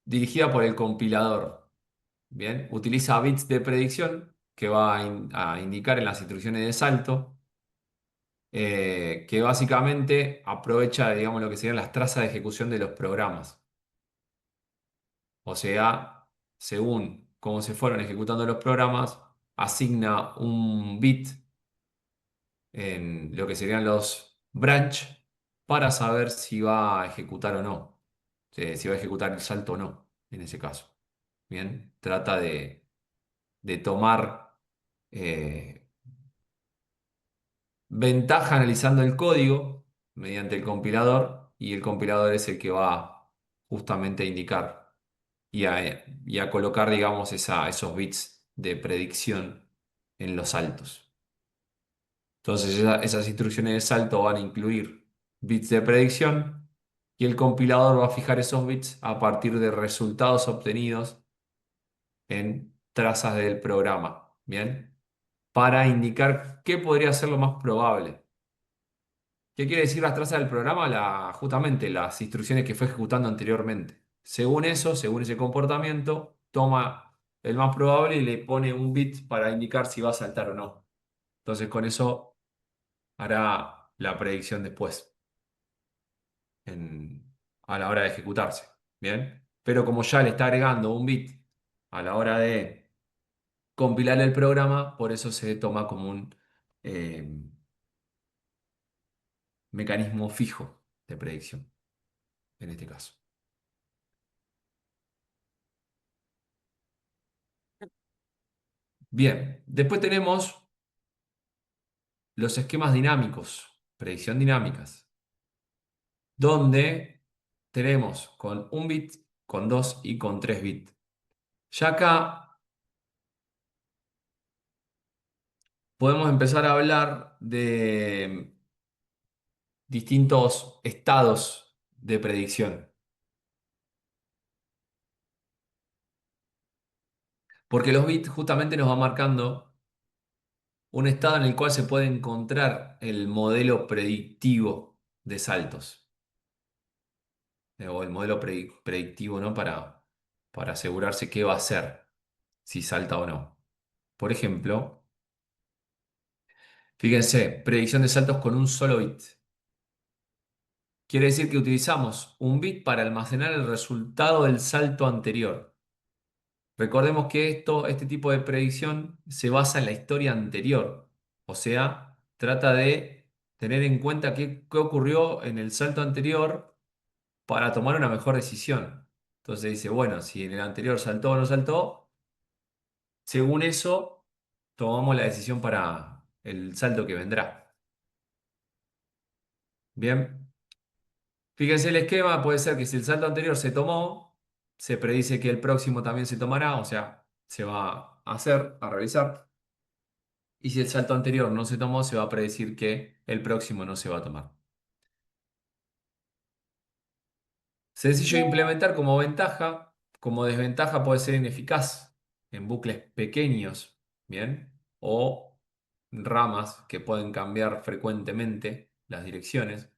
dirigida por el compilador. Bien, utiliza bits de predicción que va a indicar en las instrucciones de salto, que básicamente aprovecha, digamos, lo que serían las trazas de ejecución de los programas. O sea, según cómo se fueron ejecutando los programas, asigna un bit en lo que serían los branch para saber si va a ejecutar o no, si va a ejecutar el salto o no, en ese caso. Bien, trata de tomar eh, ventaja analizando el código mediante el compilador y el compilador es el que va justamente a indicar y a colocar, digamos, esos bits de predicción en los saltos. Entonces esas instrucciones de salto van a incluir bits de predicción y el compilador va a fijar esos bits a partir de resultados obtenidos en trazas del programa, ¿bien? Para indicar qué podría ser lo más probable. ¿Qué quiere decir las trazas del programa? Justamente las instrucciones que fue ejecutando anteriormente. Según eso, según ese comportamiento, toma el más probable y le pone un bit para indicar si va a saltar o no. Entonces con eso hará la predicción después, a la hora de ejecutarse. ¿Bien? Pero como ya le está agregando un bit a la hora de compilar el programa, por eso se toma como un eh, mecanismo fijo de predicción, en este caso. Bien, después tenemos los esquemas dinámicos, predicción dinámicas, donde tenemos con un bit, con dos y con tres bits. Ya acá podemos empezar a hablar de distintos estados de predicción. Porque los bits justamente nos van marcando un estado en el cual se puede encontrar el modelo predictivo de saltos. O el modelo predictivo, ¿no? Para asegurarse qué va a hacer, si salta o no. Por ejemplo, fíjense, predicción de saltos con un solo bit. Quiere decir que utilizamos un bit para almacenar el resultado del salto anterior. Recordemos que este tipo de predicción se basa en la historia anterior, o sea, trata de tener en cuenta qué ocurrió en el salto anterior para tomar una mejor decisión. Entonces dice, bueno, si en el anterior saltó o no saltó, según eso, tomamos la decisión para el salto que vendrá. Bien, fíjense el esquema, puede ser que si el salto anterior se tomó, se predice que el próximo también se tomará, o sea, se va a hacer, a realizar. Y si el salto anterior no se tomó, se va a predecir que el próximo no se va a tomar. Sencillo de implementar como ventaja, como desventaja puede ser ineficaz en bucles pequeños, ¿bien? O ramas que pueden cambiar frecuentemente las direcciones.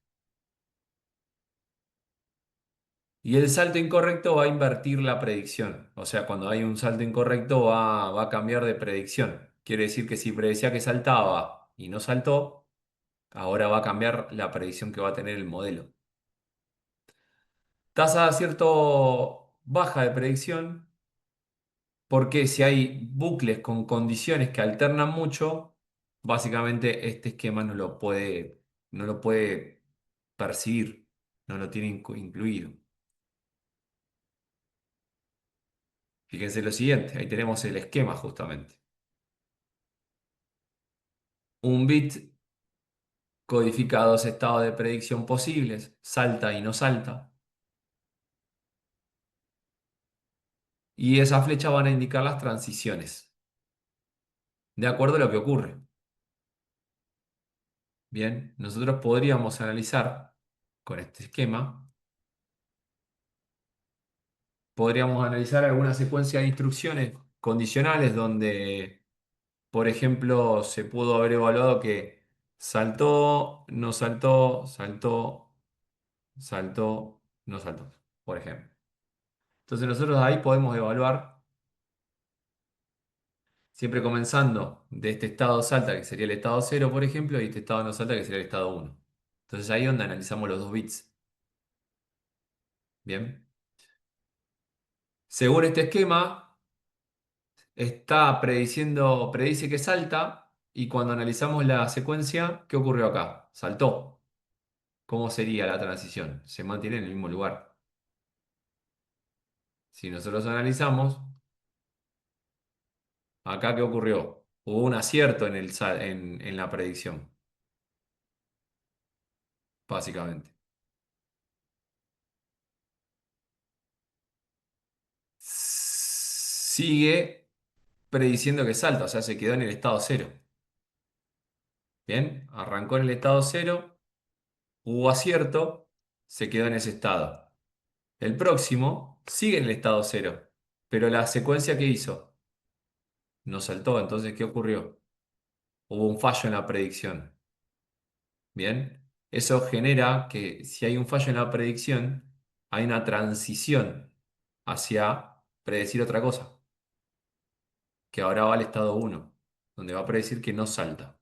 Y el salto incorrecto va a invertir la predicción. O sea, cuando hay un salto incorrecto va a cambiar de predicción. Quiere decir que si predecía que saltaba y no saltó, ahora va a cambiar la predicción que va a tener el modelo. Tasa de acierto baja de predicción, porque si hay bucles con condiciones que alternan mucho, básicamente este esquema no lo puede percibir, no lo tiene incluido. Fíjense lo siguiente, ahí tenemos el esquema justamente. Un bit codifica dos estados de predicción posibles, salta y no salta, y esa flecha van a indicar las transiciones, de acuerdo a lo que ocurre. Bien, nosotros podríamos analizar con este esquema, podríamos analizar alguna secuencia de instrucciones condicionales donde, por ejemplo, se pudo haber evaluado que saltó, no saltó, saltó, saltó, no saltó, por ejemplo. Entonces nosotros ahí podemos evaluar, siempre comenzando de este estado salta, que sería el estado cero, por ejemplo, y este estado no salta, que sería el estado uno. Entonces ahí es donde analizamos los dos bits. Bien. Según este esquema, está prediciendo, predice que salta, y cuando analizamos la secuencia, ¿qué ocurrió acá? Saltó. ¿Cómo sería la transición? Se mantiene en el mismo lugar. Si nosotros analizamos, acá ¿qué ocurrió? Hubo un acierto en la predicción, básicamente. Sigue prediciendo que salta, o sea, se quedó en el estado cero. Bien, arrancó en el estado cero, hubo acierto, se quedó en ese estado. El próximo sigue en el estado cero, pero la secuencia que hizo no saltó, entonces ¿qué ocurrió? Hubo un fallo en la predicción. Bien, eso genera que si hay un fallo en la predicción, hay una transición hacia predecir otra cosa, que ahora va al estado uno, donde va a predecir que no salta.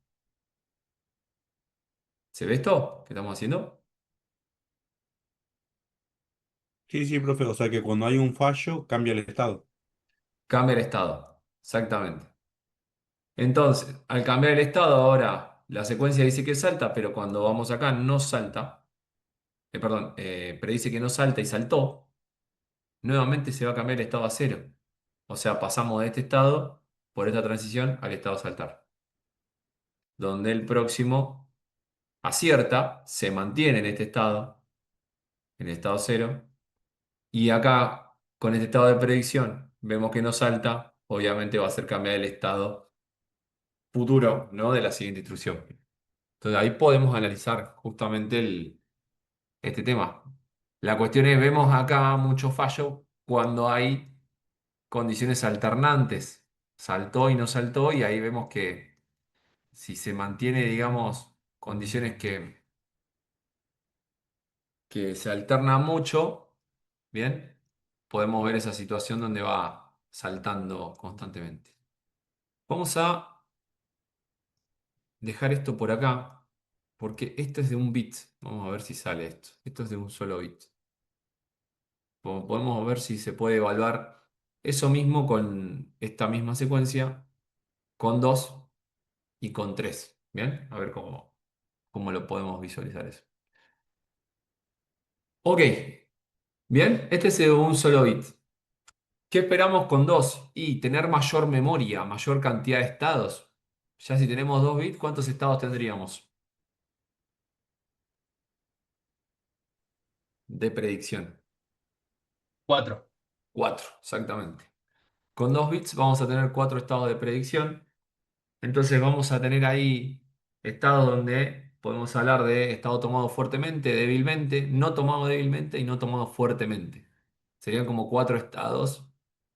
¿Se ve esto que estamos haciendo? Sí, sí, profe. O sea que cuando hay un fallo, cambia el estado. Cambia el estado, exactamente. Entonces, al cambiar el estado, ahora la secuencia dice que salta, pero cuando vamos acá no salta. Perdón, predice que no salta y saltó. Nuevamente se va a cambiar el estado a cero. O sea, pasamos de este estado, por esta transición, al estado saltar. Donde el próximo acierta, se mantiene en estado cero. Y acá, con este estado de predicción, vemos que no salta. Obviamente va a hacer cambiar el estado futuro, ¿no? De la siguiente instrucción. Entonces ahí podemos analizar justamente este tema. La cuestión es, vemos acá mucho fallo cuando hay condiciones alternantes. Saltó y no saltó, y ahí vemos que si se mantiene, digamos, condiciones que se alternan mucho, ¿bien? Podemos ver esa situación donde va saltando constantemente. Vamos a dejar esto por acá, porque esto es de un bit. Vamos a ver si sale esto. Esto es de un solo bit. Podemos ver si se puede evaluar eso mismo con esta misma secuencia, con 2 y con 3. ¿Bien? A ver cómo lo podemos visualizar eso. Ok, bien, este es de un solo bit. ¿Qué esperamos con 2? Y tener mayor memoria, mayor cantidad de estados. Ya si tenemos 2 bits, ¿cuántos estados tendríamos de predicción? 4. 4, exactamente. Con 2 bits vamos a tener 4 estados de predicción. Entonces vamos a tener ahí estados donde podemos hablar de estado tomado fuertemente, débilmente, no tomado débilmente y no tomado fuertemente. Serían como 4 estados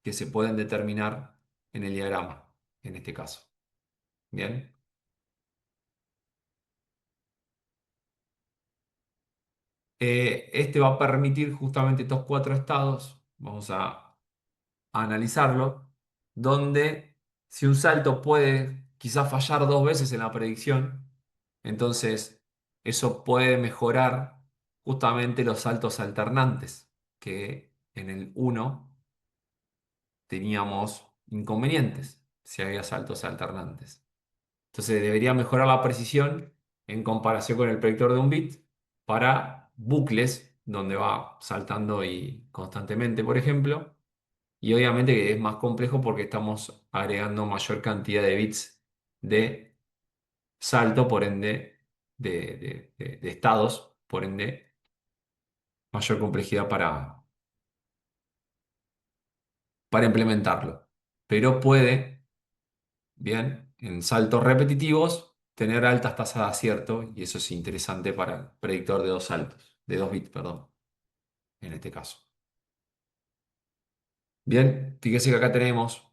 que se pueden determinar en el diagrama, en este caso. Bien. Este va a permitir justamente estos 4 estados. Vamos a analizarlo, donde si un salto puede quizás fallar 2 veces en la predicción, entonces eso puede mejorar justamente los saltos alternantes. que en el uno teníamos inconvenientes si había saltos alternantes. Entonces debería mejorar la precisión en comparación con el predictor de un bit para bucles donde va saltando y constantemente, por ejemplo. Y obviamente que es más complejo porque estamos agregando mayor cantidad de bits de salto, por ende, de estados, por ende, mayor complejidad para implementarlo. Pero puede, bien, en saltos repetitivos, tener altas tasas de acierto y eso es interesante para el predictor de dos saltos, de dos bits, perdón, en este caso. Bien, fíjese que acá tenemos,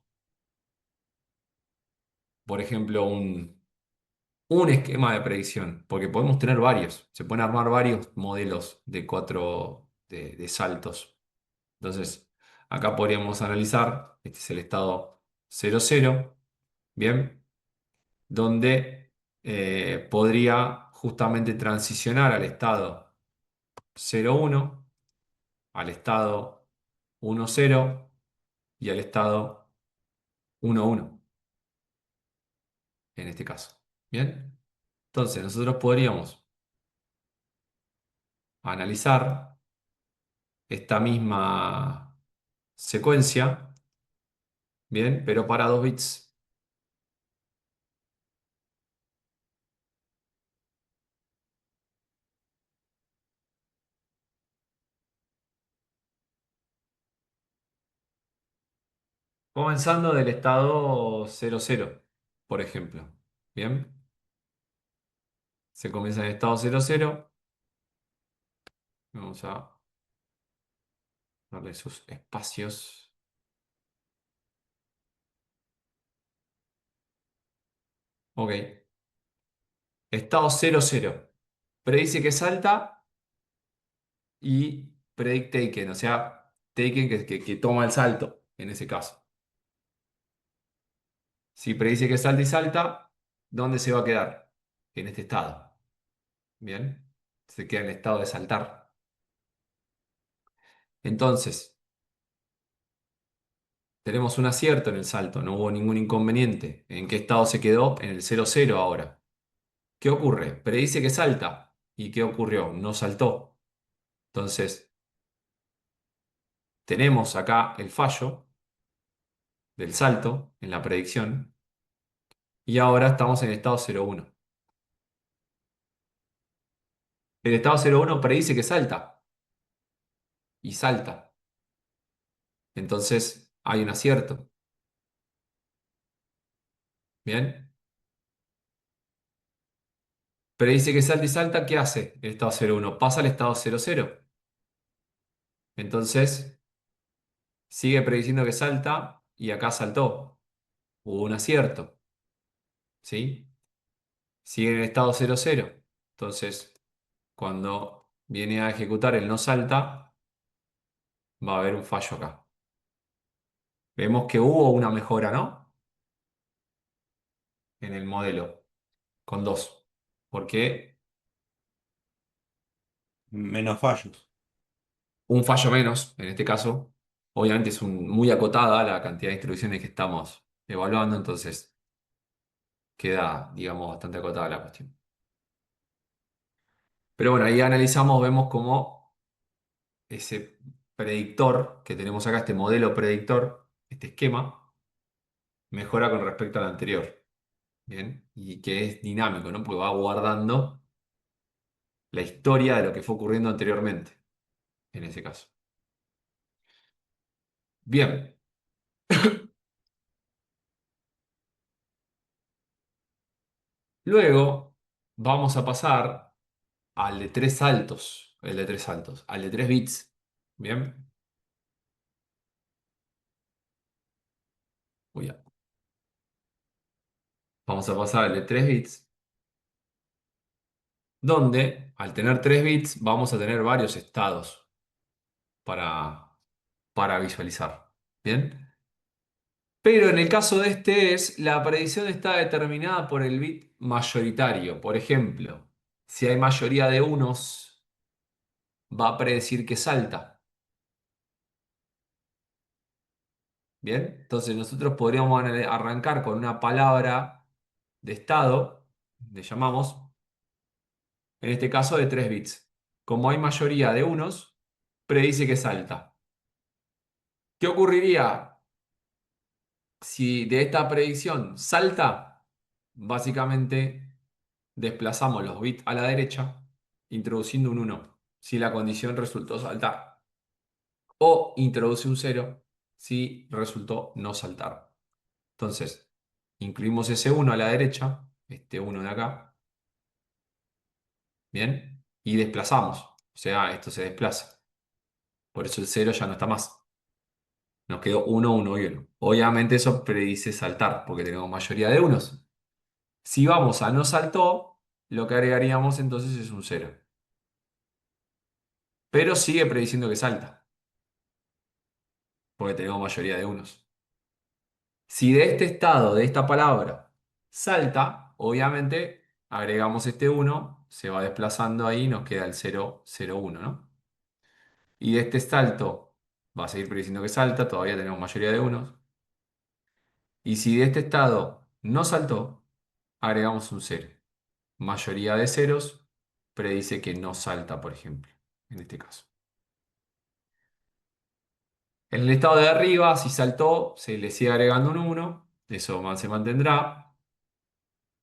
por ejemplo, un esquema de predicción, porque podemos tener varios, se pueden armar varios modelos de cuatro de saltos. Entonces, acá podríamos analizar, este es el estado 00, bien, donde podría justamente transicionar al estado 01, al estado 10 y al estado 11, en este caso. Bien, entonces nosotros podríamos analizar esta misma secuencia, bien, pero para 2 bits. Comenzando del estado 00, por ejemplo. Bien, se comienza en el estado 00. Vamos a darle sus espacios. Ok, estado 00. Predice que salta y predict taken, o sea, taken que toma el salto en ese caso. Si predice que salta y salta, ¿dónde se va a quedar? En este estado. Bien, se queda en el estado de saltar. Entonces, tenemos un acierto en el salto, no hubo ningún inconveniente. ¿En qué estado se quedó? En el 00 ahora. ¿Qué ocurre? Predice que salta. ¿Y qué ocurrió? No saltó. Entonces, tenemos acá el fallo del salto en la predicción y ahora estamos en el estado 01. El estado 01 predice que salta y salta. Entonces, hay un acierto. ¿Bien? Predice que salta y salta, ¿qué hace el estado 01? Pasa al estado 00. Entonces, sigue prediciendo que salta y acá saltó. Hubo un acierto, ¿sí? Sigue en el estado 00. Entonces, cuando viene a ejecutar el no salta, va a haber un fallo acá. Vemos que hubo una mejora, ¿no? En el modelo, con dos. Porque Menos fallos. un fallo menos, en este caso, obviamente es muy acotada la cantidad de instrucciones que estamos evaluando, entonces queda, digamos, bastante acotada la cuestión. Pero bueno, ahí analizamos, vemos cómo ese predictor que tenemos acá, este modelo predictor, este esquema, mejora con respecto al anterior. Bien, y que es dinámico, ¿no? Porque va guardando la historia de lo que fue ocurriendo anteriormente, en ese caso. Bien, luego vamos a pasar al de tres saltos, el de tres saltos, al de tres bits. Bien, uy, ya. Vamos a pasar al de tres bits, donde al tener tres bits vamos a tener varios estados para, para visualizar. Bien. Pero en el caso de este la predicción está determinada por el bit mayoritario. Por ejemplo, si hay mayoría de unos, va a predecir que salta. Bien, entonces nosotros podríamos arrancar con una palabra de estado, le llamamos, en este caso de 3 bits. Como hay mayoría de unos, predice que salta. ¿Qué ocurriría si de esta predicción salta? Básicamente desplazamos los bits a la derecha, introduciendo un 1 si la condición resultó saltar. O introduce un 0 si resultó no saltar. Entonces, incluimos ese 1 a la derecha, este 1 de acá, ¿bien? Y desplazamos, o sea, esto se desplaza. Por eso el 0 ya no está más. Nos quedó 1, 1 y 1. Obviamente eso predice saltar, porque tenemos mayoría de unos. Si vamos a no saltó, lo que agregaríamos entonces es un 0. Pero sigue prediciendo que salta, porque tenemos mayoría de unos. Si de este estado, de esta palabra, salta, obviamente agregamos este 1, se va desplazando ahí y nos queda el 0, 0, 1, ¿no? Y de este salto va a seguir prediciendo que salta, todavía tenemos mayoría de unos. Y si de este estado no saltó, agregamos un 0. Mayoría de ceros predice que no salta, por ejemplo, en este caso. En el estado de arriba, si saltó, se le sigue agregando un 1, eso se mantendrá.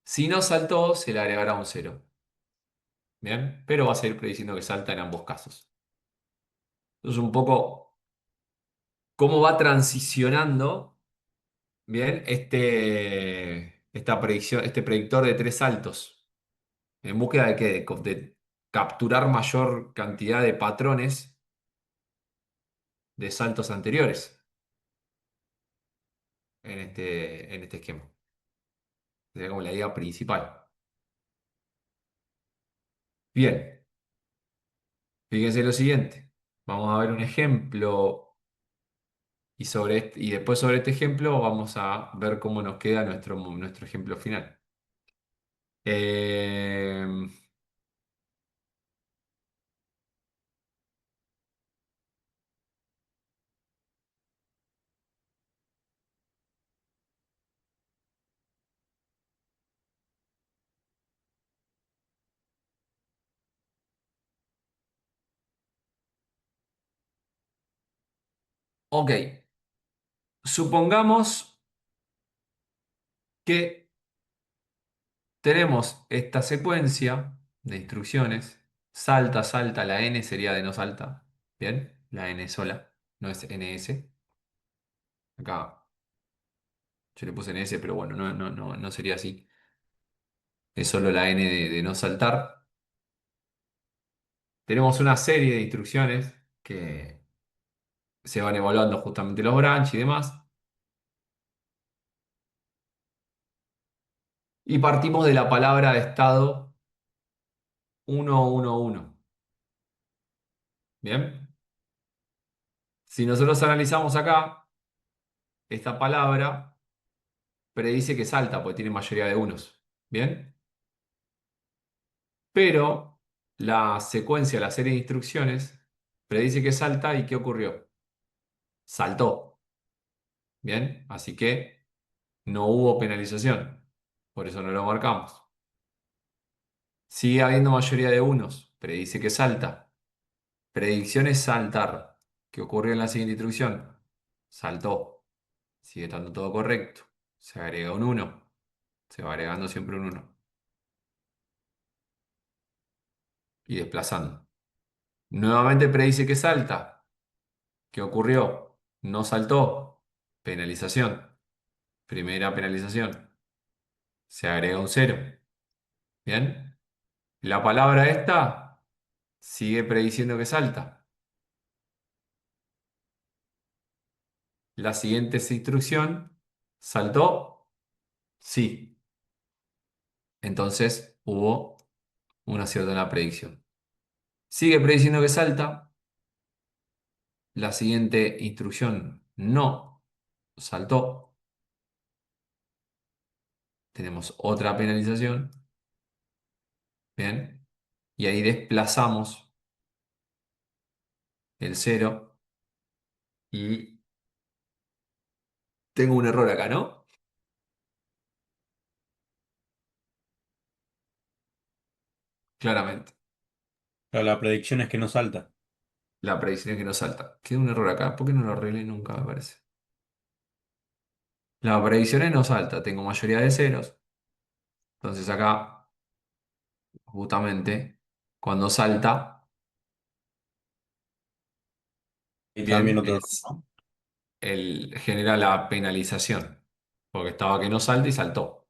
Si no saltó, se le agregará un 0. Bien, pero va a seguir prediciendo que salta en ambos casos. Entonces, un poco cómo va transicionando, bien, esta predicción, este predictor de 3 saltos, en búsqueda de, de capturar mayor cantidad de patrones de saltos anteriores en este esquema. Sería como la idea principal. Bien, fíjense lo siguiente. Vamos a ver un ejemplo y después sobre este ejemplo vamos a ver cómo nos queda nuestro ejemplo final. Eh, ok, supongamos que tenemos esta secuencia de instrucciones. Salta, salta, la n sería de no salta. Bien, la n sola, no es ns. Acá yo le puse ns, pero bueno, no sería así. Es solo la n de no saltar. Tenemos una serie de instrucciones que se van evaluando justamente los branch y demás. Y partimos de la palabra de estado 111. Bien. Si nosotros analizamos acá, esta palabra predice que salta porque tiene mayoría de unos. Bien. Pero la secuencia, la serie de instrucciones, predice que salta y ¿qué ocurrió? Saltó. Bien. Así que no hubo penalización. Por eso no lo marcamos. Sigue habiendo mayoría de unos. Predice que salta. Predicción es saltar. ¿Qué ocurrió en la siguiente instrucción? Saltó. Sigue estando todo correcto. Se agrega un 1. Se va agregando siempre un 1. Y desplazando. Nuevamente predice que salta. ¿Qué ocurrió? No saltó. Penalización. Primera penalización. Se agrega un 0. ¿Bien? La palabra esta sigue prediciendo que salta. La siguiente instrucción. ¿Saltó? Sí. Entonces hubo un acierto en la predicción. Sigue prediciendo que salta. La siguiente instrucción no saltó. Tenemos otra penalización. Bien. Y ahí desplazamos el 0 y Tengo un error acá, ¿no? Claramente. Pero la predicción es que no salta. La predicción es que no salta. Queda un error acá. ¿Por qué no lo arreglé nunca, me parece? La predicción es no salta. Tengo mayoría de ceros. Entonces acá, justamente, cuando salta, Y también bien, otro error, es ¿no? genera la penalización. Porque estaba que no salta y saltó.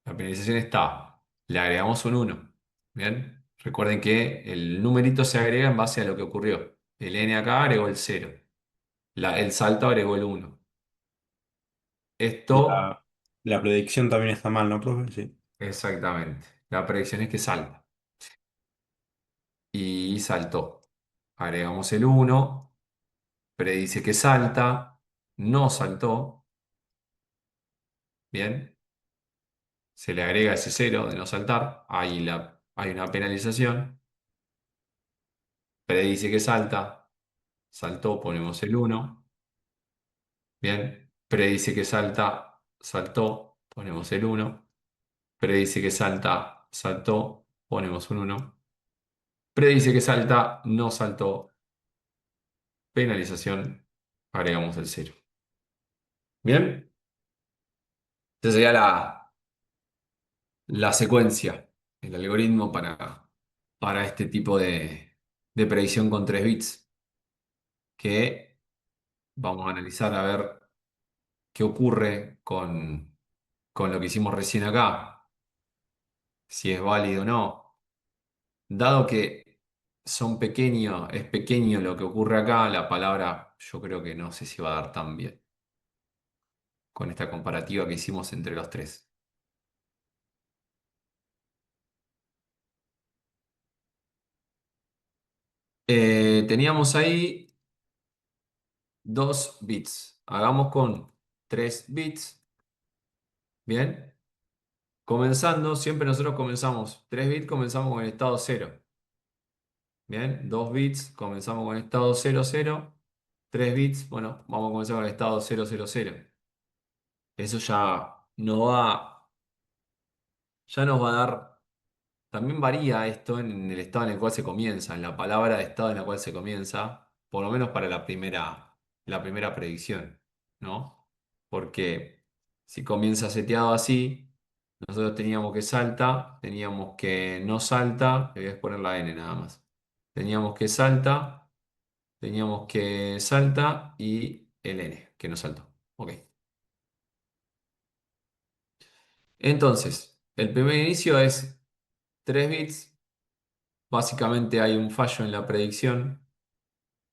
La penalización está. Le agregamos un uno. Bien. Recuerden que el numerito se agrega en base a lo que ocurrió. El n acá agregó el cero. El salto agregó el uno. Esto, La, la predicción también está mal, ¿no, profe? Sí. exactamente. La predicción es que salta. Y saltó. Agregamos el uno. Predice que salta. No saltó. Bien. Se le agrega ese cero de no saltar. Hay una penalización. Predice que salta. Saltó, ponemos el uno. Bien. Predice que salta. Saltó, ponemos el uno. Predice que salta. Saltó, ponemos un uno. Predice que salta. No saltó. Penalización. Agregamos el cero. Bien. Esa sería la secuencia, el algoritmo para este tipo de predicción con 3 bits, que vamos a analizar a ver qué ocurre con lo que hicimos recién acá, si es válido o no. Dado que es pequeño lo que ocurre acá, la palabra yo creo que no sé si va a dar tan bien con esta comparativa que hicimos entre los tres. Teníamos ahí 2 bits. Hagamos con 3 bits. Bien. Comenzando, siempre nosotros comenzamos 3 bits, comenzamos con el estado cero. Bien, 2 bits, comenzamos con el estado cero cero. 3 bits, bueno, vamos a comenzar con el estado cero cero cero. Eso ya nos va a dar. También varía esto en el estado en el cual se comienza, en la palabra de estado en la cual se comienza, por lo menos para la primera predicción, ¿no? Porque si comienza seteado así, nosotros teníamos que salta, teníamos que no salta, le voy a poner la N nada más. Teníamos que salta y el N, que no saltó. Ok. Entonces, el primer inicio es 3 bits. Básicamente hay un fallo en la predicción.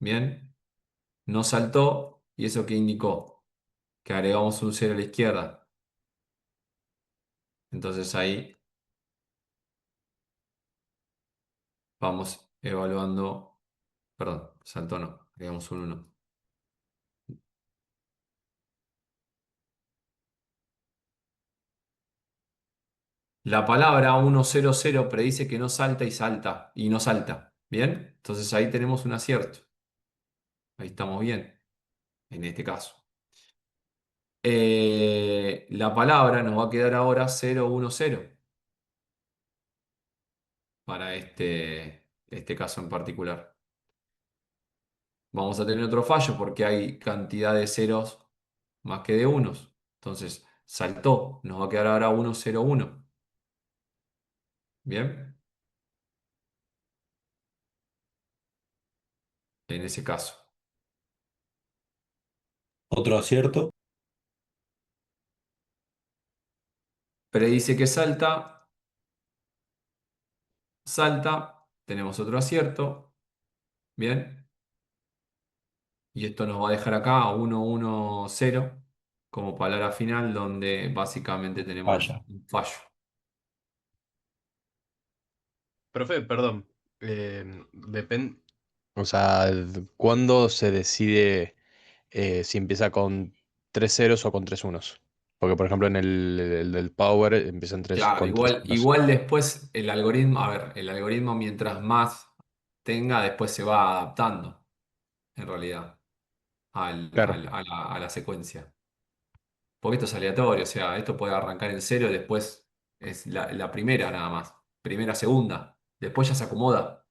Bien, no saltó. ¿Y eso qué indicó? Que agregamos un cero a la izquierda. Entonces ahí vamos evaluando. Perdón, saltó no. Agregamos un uno. La palabra 100 predice que no salta y salta. Y no salta. Bien, entonces ahí tenemos un acierto. Ahí estamos bien, en este caso. La palabra nos va a quedar ahora 010 para este caso en particular. Vamos a tener otro fallo porque hay cantidad de ceros más que de unos. Entonces, saltó, nos va a quedar ahora 101. Bien, en ese caso. Otro acierto. Predice que salta, salta, tenemos otro acierto. Bien, y esto nos va a dejar acá 110 como palabra final, donde básicamente tenemos Vaya. un fallo. Profe, perdón. Depende. O sea, ¿cuándo se decide si empieza con tres ceros o con tres unos? Porque, por ejemplo, en el del Power empiezan Claro, con tres igual, unos. igual después el algoritmo, a ver, el algoritmo mientras más tenga, después se va adaptando, en realidad, Claro. a la secuencia. Porque esto es aleatorio, o sea, esto puede arrancar en cero y después es la primera nada más. Primera, segunda. Después ya se acomoda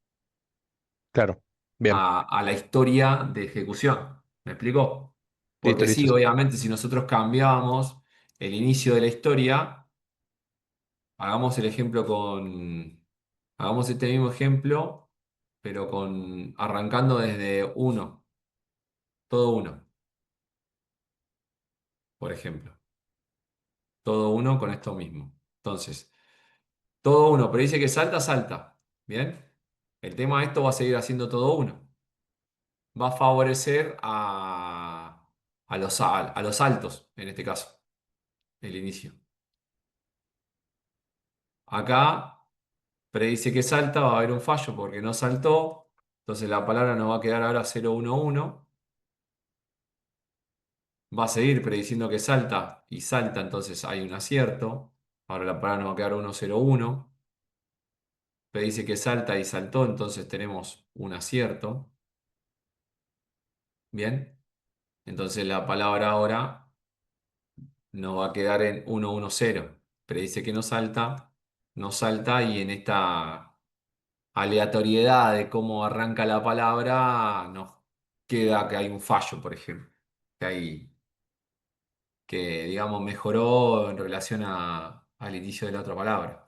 Claro. Bien. a la historia de ejecución. ¿Me explico? Listo, Porque listo, sí, sí. obviamente, si nosotros cambiamos el inicio de la historia, hagamos el ejemplo con. Hagamos este mismo ejemplo, pero con arrancando desde uno, todo uno, por ejemplo. Todo uno con esto mismo. Entonces, todo uno, pero dice que salta, salta. ¿Bien? El tema de esto va a seguir haciendo todo uno. Va a favorecer a los altos, en este caso, el inicio. Acá predice que salta, va a haber un fallo porque no saltó. Entonces la palabra nos va a quedar ahora 011. Va a seguir prediciendo que salta y salta, entonces hay un acierto. Ahora la palabra nos va a quedar 101. Predice que salta y saltó, entonces tenemos un acierto. Bien. Entonces la palabra ahora nos va a quedar en 110. Predice que no salta, no salta y en esta aleatoriedad de cómo arranca la palabra nos queda que hay un fallo, por ejemplo. Que hay, que digamos mejoró en relación al inicio de la otra palabra.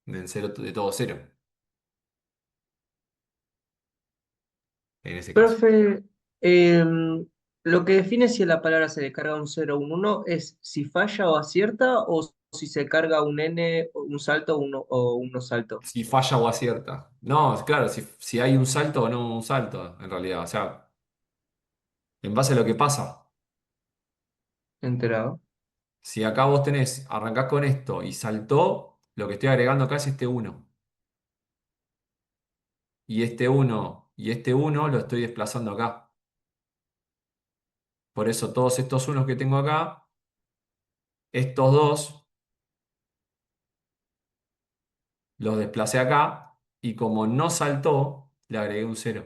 De cero, de todo cero, en ese caso. Profe, lo que define si a la palabra se le carga un cero o un uno es si falla o acierta o si se carga un n, un salto o un no salto. Si falla o acierta. No, claro, si hay un salto o no un salto, en realidad. O sea, en base a lo que pasa. Enterado. Si acá vos tenés, arrancás con esto y saltó, lo que estoy agregando acá es este uno. Y este uno y este uno lo estoy desplazando acá. Por eso todos estos unos que tengo acá, estos dos los desplacé acá y como no saltó, le agregué un cero.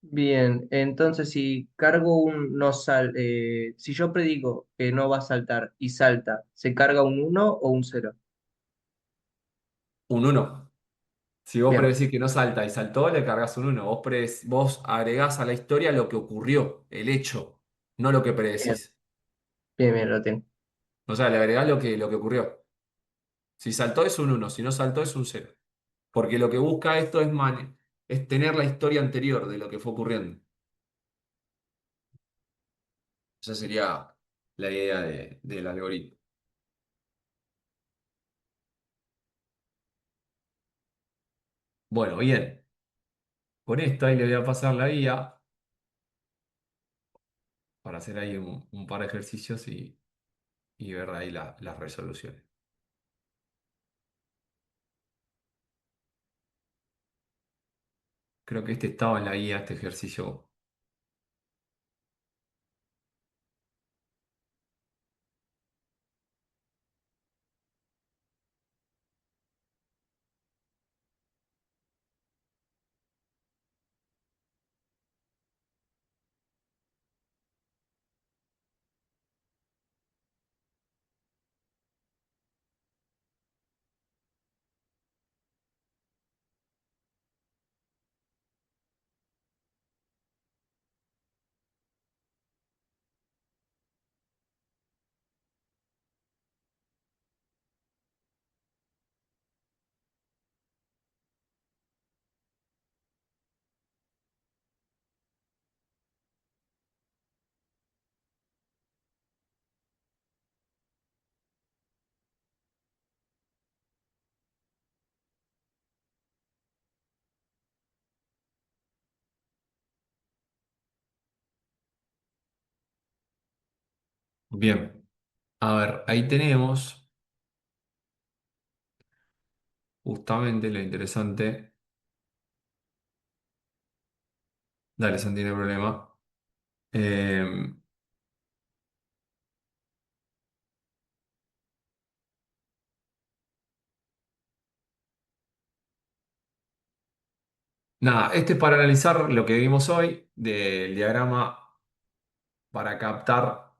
Bien, entonces si cargo un no si yo predigo que no va a saltar y salta, ¿se carga un uno o un cero? Un uno. Si vos Bien, predecís que no salta y saltó, le cargas un uno. Vos agregás a la historia lo que ocurrió, el hecho, no lo que bien, predecís. bien, bien, lo tengo. O sea, le agregás lo que ocurrió. Si saltó es un uno, si no saltó es un cero. Porque lo que busca esto es tener la historia anterior de lo que fue ocurriendo. Esa sería la idea del algoritmo. Bueno, bien. Con esto ahí le voy a pasar la guía para hacer ahí un par de ejercicios y ver ahí las resoluciones. Creo que este estaba en la guía, este ejercicio. Bien, a ver, ahí tenemos justamente lo interesante. Dale, Santi, no hay problema. Eh, Nada, este es para analizar lo que vimos hoy del diagrama para captar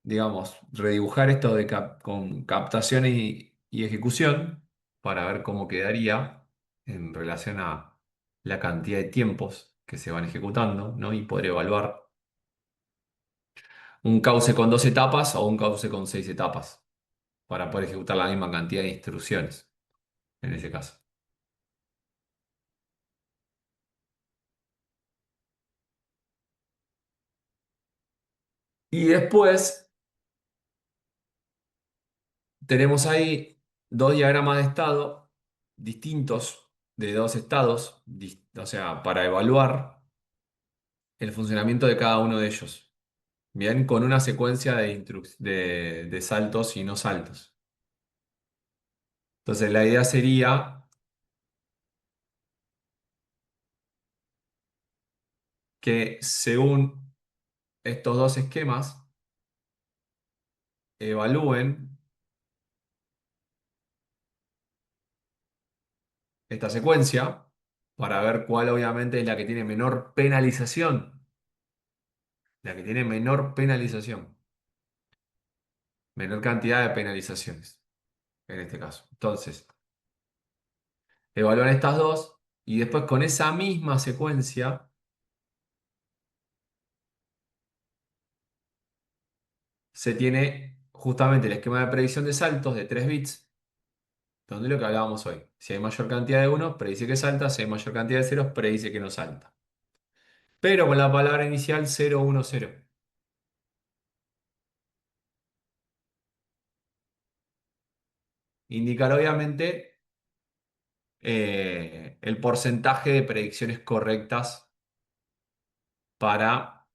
digamos, redibujar esto con captación y ejecución para ver cómo quedaría en relación a la cantidad de tiempos que se van ejecutando, ¿no? Y poder evaluar un cauce con 2 etapas o un cauce con 6 etapas para poder ejecutar la misma cantidad de instrucciones en ese caso. Y después tenemos ahí 2 diagramas de estado distintos de 2 estados, o sea, para evaluar el funcionamiento de cada uno de ellos. Bien, con una secuencia de saltos y no saltos. Entonces, la idea sería que según estos dos esquemas, evalúen esta secuencia para ver cuál obviamente es la que tiene menor penalización. La que tiene menor penalización. Menor cantidad de penalizaciones, en este caso. Entonces, evalúan estas dos y después con esa misma secuencia se tiene justamente el esquema de predicción de saltos de 3 bits, donde es lo que hablábamos hoy. Si hay mayor cantidad de unos, predice que salta. Si hay mayor cantidad de ceros, predice que no salta. Pero con la palabra inicial 0, 1, 0. Indicar obviamente el porcentaje de predicciones correctas para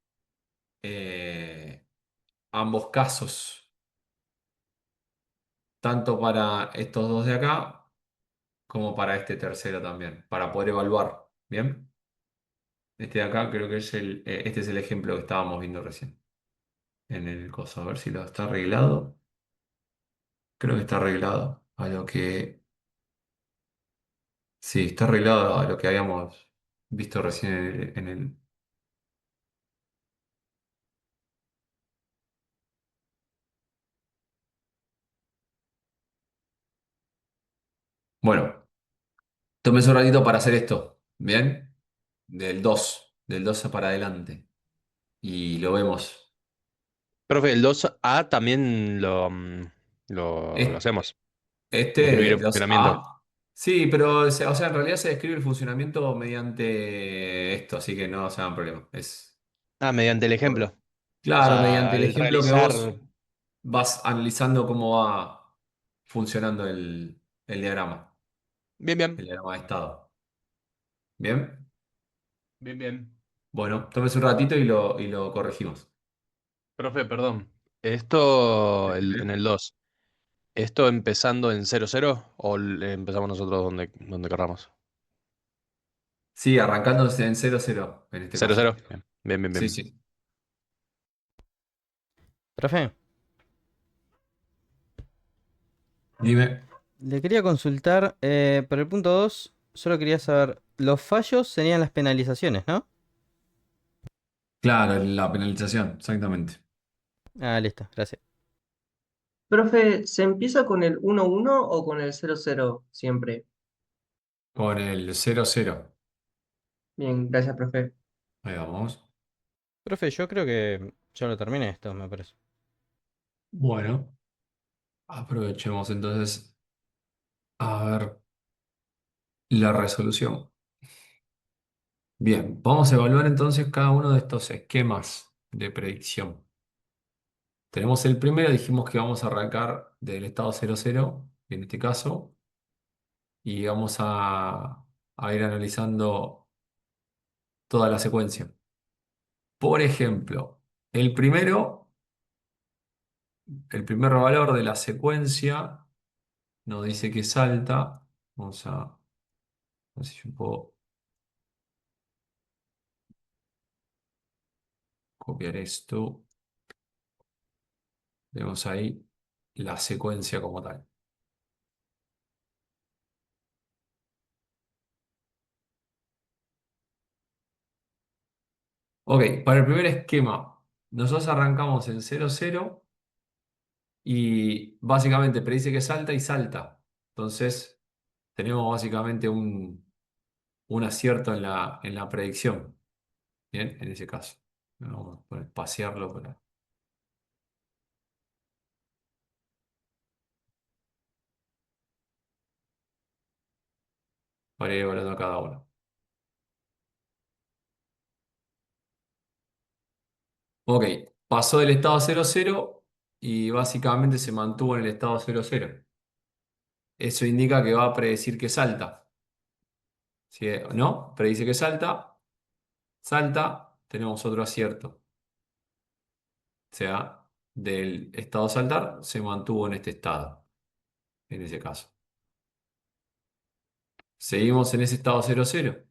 eh, ambos casos. Tanto para estos dos de acá como para este tercero también, para poder evaluar. ¿Bien? Este de acá creo que este es el ejemplo que estábamos viendo recién en el coso. A ver si lo está arreglado. Creo que está arreglado a lo que... Sí, está arreglado a lo que habíamos visto recién en el... Bueno, tómense un ratito para hacer esto. ¿Bien? Del dos para adelante. Y lo vemos. Profe, el 2A también lo Es- hacemos. Describir Este el funcionamiento. 2A. Sí, pero o sea, en realidad se describe el funcionamiento mediante esto, así que no se hagan problema. Ah, mediante el ejemplo. O Claro, mediante sea, el el ejemplo que realizar. vos vas analizando cómo va funcionando el diagrama, Bien, bien. el diagrama de estado. ¿Bien? Bien, bien. Bueno, tómese un ratito y lo corregimos. Profe, perdón. Esto en Decime. el 2. ¿Esto empezando en 0 0 o empezamos nosotros donde querramos? Sí, arrancándose en 0, 0 en este 0 caso. 0. Bien, bien, bien, Sí, bien. sí. Profe, Dime. le quería consultar, por el punto 2 solo quería saber, los fallos serían las penalizaciones, ¿no? Claro, la penalización, exactamente. Ah, listo, gracias. Profe, ¿se empieza con el 1-1 o con el 0-0 siempre? Con el 0, 0. Bien, gracias, profe. Ahí vamos. Profe, yo creo que ya lo terminé esto, me parece. Bueno, aprovechemos entonces a ver la resolución. Bien, vamos a evaluar entonces cada uno de estos esquemas de predicción. Tenemos el primero, dijimos que vamos a arrancar del estado 0, 0, en este caso, y vamos a ir analizando toda la secuencia. Por ejemplo, el primero, el primer valor de la secuencia nos dice que salta. Vamos a ver si yo puedo copiar esto. Vemos ahí la secuencia como tal. Ok, para el primer esquema, nosotros arrancamos en 0, 0 Y básicamente predice que salta y salta. Entonces, tenemos básicamente un acierto en la predicción. Bien, en ese caso. Vamos a pasearlo para ir evaluando a cada uno. Ok, pasó del estado 0,0 y básicamente se mantuvo en el estado 0,0. Eso indica que va a predecir que salta. Si no, predice que salta, salta, tenemos otro acierto. O sea, del estado saltar se mantuvo en este estado, en ese caso. Seguimos en ese estado 0,0.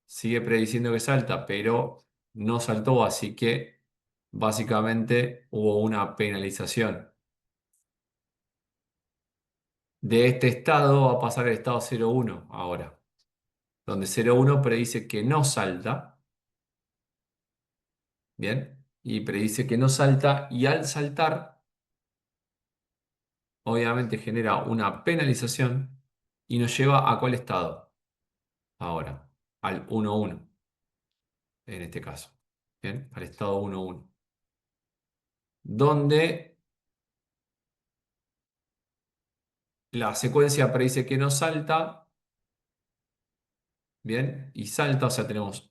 Sigue prediciendo que salta, pero no saltó, así que básicamente hubo una penalización. De este estado va a pasar al estado 0,1 ahora, donde 0,1 predice que no salta, ¿bien? Y predice que no salta y al saltar, obviamente genera una penalización y nos lleva a ¿cuál estado? Ahora, al 1,1 en este caso, ¿bien? Al estado 1,1, donde la secuencia predice que no salta, ¿bien? Y salta, o sea, tenemos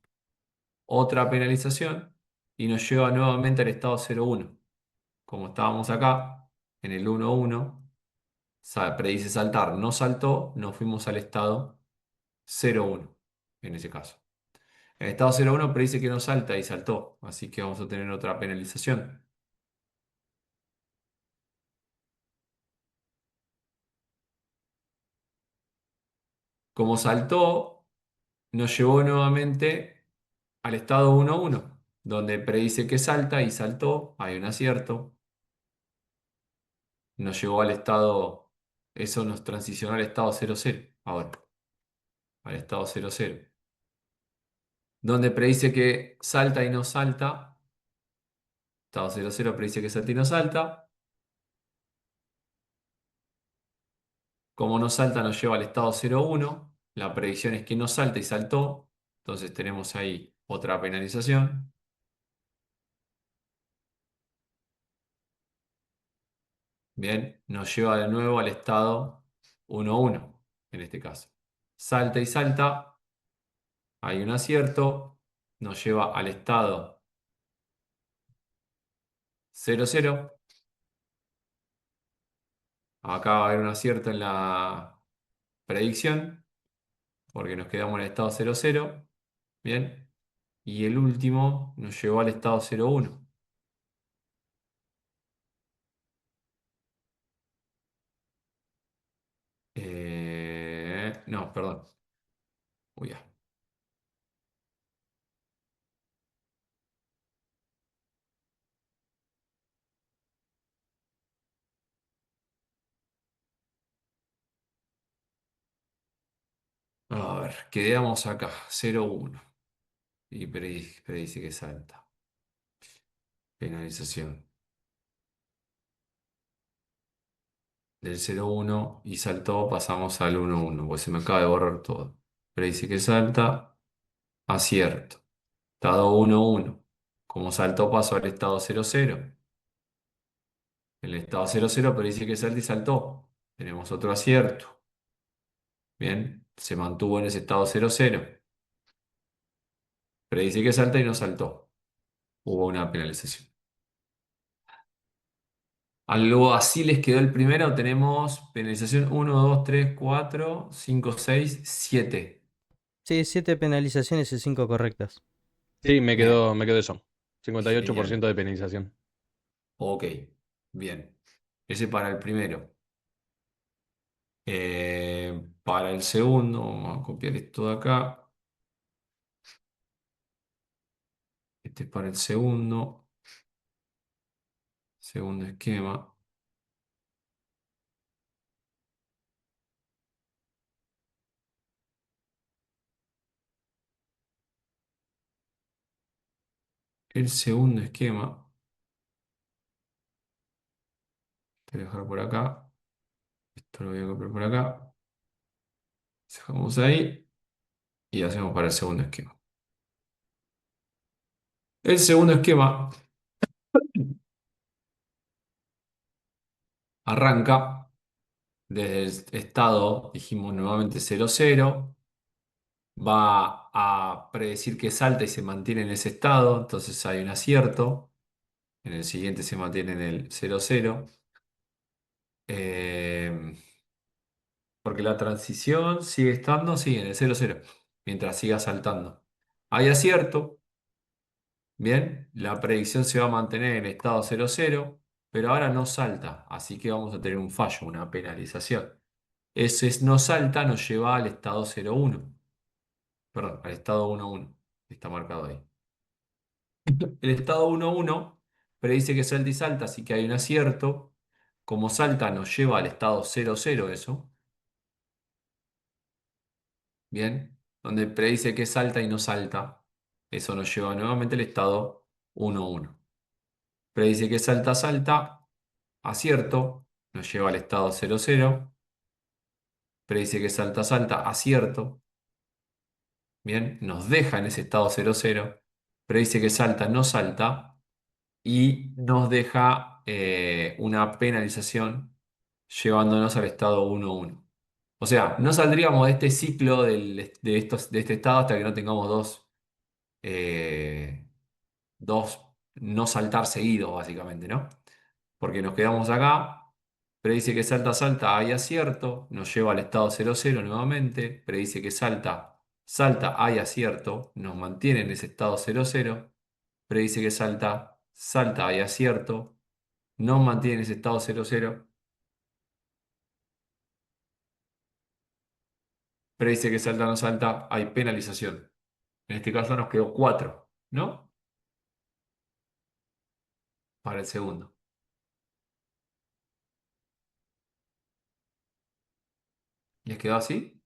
otra penalización y nos lleva nuevamente al estado 0,1. Como estábamos acá, en el 1,1, predice saltar, no saltó, nos fuimos al estado 0,1, en ese caso. En el estado 0,1 predice que no salta y saltó, así que vamos a tener otra penalización. Como saltó, nos llevó nuevamente al estado 1,1, donde predice que salta y saltó, hay un acierto. Nos llevó al estado, eso nos transicionó al estado 0,0, ahora, al estado 0,0. Donde predice que salta y no salta, estado 0,0 predice que salta y no salta. Como no salta, nos lleva al estado 0,1. La predicción es que no salta y saltó. Entonces tenemos ahí otra penalización. Bien, nos lleva de nuevo al estado 1,1 en este caso. Salta y salta, hay un acierto, nos lleva al estado 0,0. Acá va a haber un acierto en la predicción, porque nos quedamos en el estado 0,0. Bien, y el último nos llevó al estado 0,1. No, perdón. Uy, ya. A ver, quedamos acá, 0,1. Y predice que salta. Penalización. Del 0,1 y saltó, pasamos al 1,1, pues se me acaba de borrar todo. Predice que salta, acierto. Estado 1,1. Como saltó, pasó al estado 0,0. El estado 0,0 predice que salta y saltó. Tenemos otro acierto. Bien, se mantuvo en ese estado 0,0. Predice que salta y no saltó. Hubo una penalización. Algo así les quedó el primero. Tenemos penalización 1, 2, 3, 4, 5, 6, 7. Sí, 7 penalizaciones y 5 correctas. Sí, Bien, me quedó eso. 58% genial. de penalización. Ok, bien. Ese para el primero. Para el segundo, vamos a copiar esto de acá. Este es para el segundo. Segundo esquema. El segundo esquema voy a dejar por acá. Esto lo voy a copiar por acá. Dejamos ahí y hacemos para el segundo esquema. El segundo esquema arranca desde el estado, dijimos nuevamente 0, 0. Va a predecir que salta y se mantiene en ese estado, entonces hay un acierto. En el siguiente se mantiene en el 0, 0. Eh, porque la transición sigue estando, sí, en el 0, 0 mientras siga saltando. Hay acierto, bien, la predicción se va a mantener en estado 0, 0, pero ahora no salta, así que vamos a tener un fallo, una penalización. No salta nos lleva al estado 0, 1, perdón, al estado 1, 1, que está marcado ahí. El estado 1, 1 predice que salta y salta, así que hay un acierto. Como salta nos lleva al estado 0, 0 eso. Bien, donde predice que salta y no salta. Eso nos lleva nuevamente al estado 1, 1. Predice que salta, salta, acierto, nos lleva al estado 0, 0. Predice que salta, salta, acierto. Bien, nos deja en ese estado 0, 0. Predice que salta, no salta y nos deja una penalización llevándonos al estado 1, 1. O sea, no saldríamos de este ciclo de este estado hasta que no tengamos eh, dos no saltar seguidos, básicamente, ¿no? Porque nos quedamos acá, predice que salta, salta, hay acierto, nos lleva al estado 0, 0 nuevamente, predice que salta, salta, hay acierto, nos mantiene en ese estado 0, 0, predice que salta, salta, hay acierto, nos mantiene en ese estado 0, 0, predice que salta, no salta, hay penalización. En este caso nos quedó 4, ¿no? Para el segundo. ¿Les quedó así?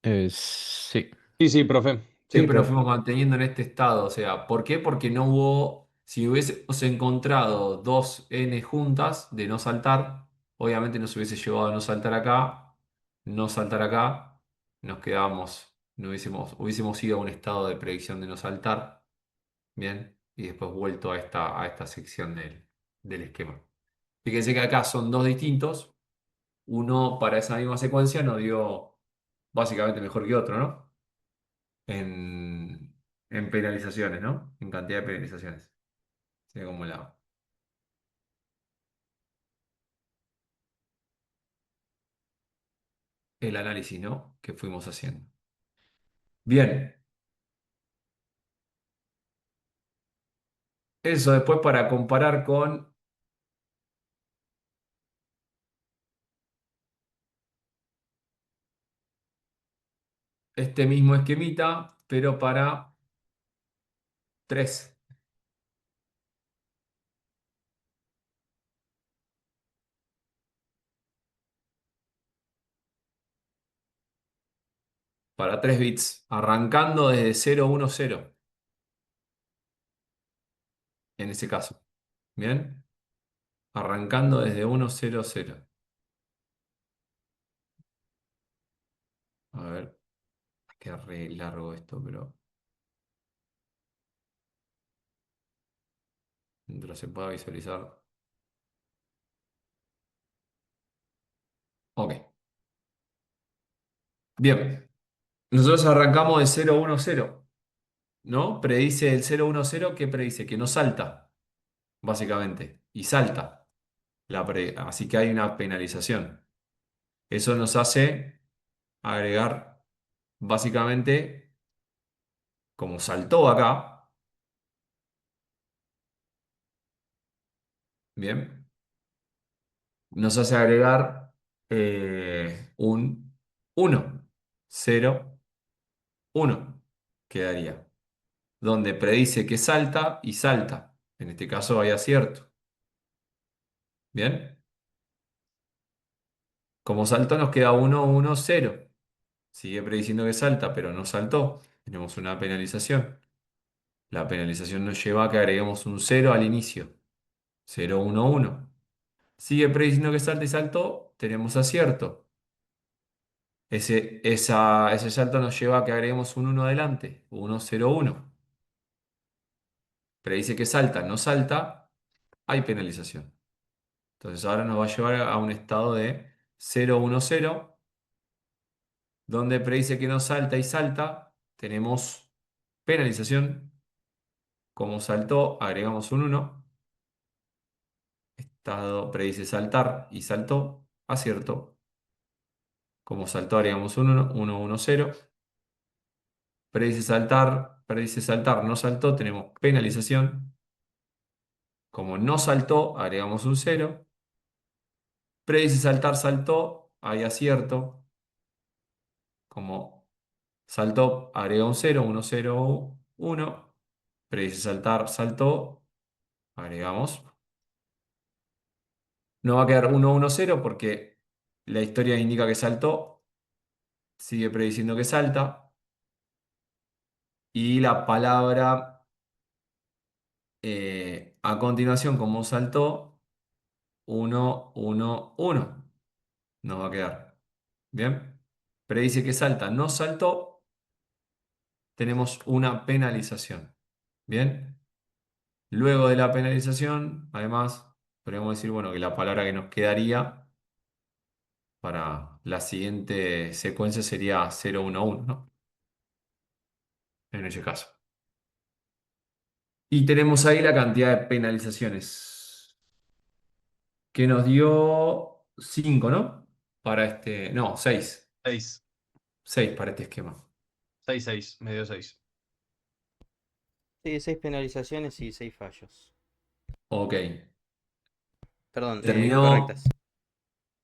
Sí. Sí, sí, profe. Sí, Siempre nos profe. fuimos manteniendo en este estado. O sea, ¿por qué? Porque no hubo, si hubiésemos encontrado dos n juntas de no saltar, obviamente nos hubiese llevado a no saltar acá, no saltar acá, nos quedábamos, no hubiésemos ido a un estado de predicción de no saltar, bien, y después vuelto a esta sección del esquema. Fíjense que acá son dos distintos, uno para esa misma secuencia nos dio básicamente mejor que otro, ¿no? En penalizaciones, ¿no? En cantidad de penalizaciones. Sería como el análisis, ¿no? Que fuimos haciendo. Bien, eso después para comparar con este mismo esquemita, pero para 3. Para 3 bits, arrancando desde 0, 1, 0, en ese caso. Bien, arrancando desde 1, 0, 0. A ver, queda re largo esto, pero mientras se pueda visualizar. Ok, bien. Nosotros arrancamos de 0, 1, 0, ¿no? Predice el 0, 1, 0, ¿qué predice? Que no salta, básicamente, y salta. Así que hay una penalización. Eso nos hace agregar, básicamente, como saltó acá, bien, nos hace agregar un 1, 0, 1, quedaría, donde predice que salta y salta. En este caso hay acierto. Bien, como saltó nos queda 1, 1, 0. Sigue prediciendo que salta, pero no saltó. Tenemos una penalización. La penalización nos lleva a que agreguemos un 0 al inicio. 0, 1, 1. Sigue prediciendo que salta y saltó, tenemos acierto. Ese salto nos lleva a que agreguemos un 1 adelante, 1, 0, 1. Predice que salta, no salta, hay penalización. Entonces ahora nos va a llevar a un estado de 0, 1, 0, donde predice que no salta y salta, tenemos penalización. Como saltó, agregamos un 1. Estado predice saltar y saltó, acierto. Como saltó, agregamos un 1, 1, 1, 0. Predice saltar, no saltó, tenemos penalización. Como no saltó, agregamos un 0. Predice saltar, saltó, hay acierto. Como saltó, agrega un 0, 1, 0, 1. Predice saltar, saltó, agregamos. No va a quedar 1, 1, 0 porque la historia indica que saltó, sigue prediciendo que salta. Y la palabra a continuación, como saltó, 1, 1, 1. Nos va a quedar. Bien. Predice que salta, no saltó, tenemos una penalización. Bien. Luego de la penalización, además, podríamos decir, bueno, que la palabra que nos quedaría para la siguiente secuencia sería 0, 1, 1, ¿no? En ese caso. Y tenemos ahí la cantidad de penalizaciones, que nos dio 5, ¿no? Para este, no, 6. 6. 6 para este esquema. 6, 6. Me dio 6. Sí, 6 penalizaciones y 6 fallos. Ok. Perdón, Terminó, incorrectas.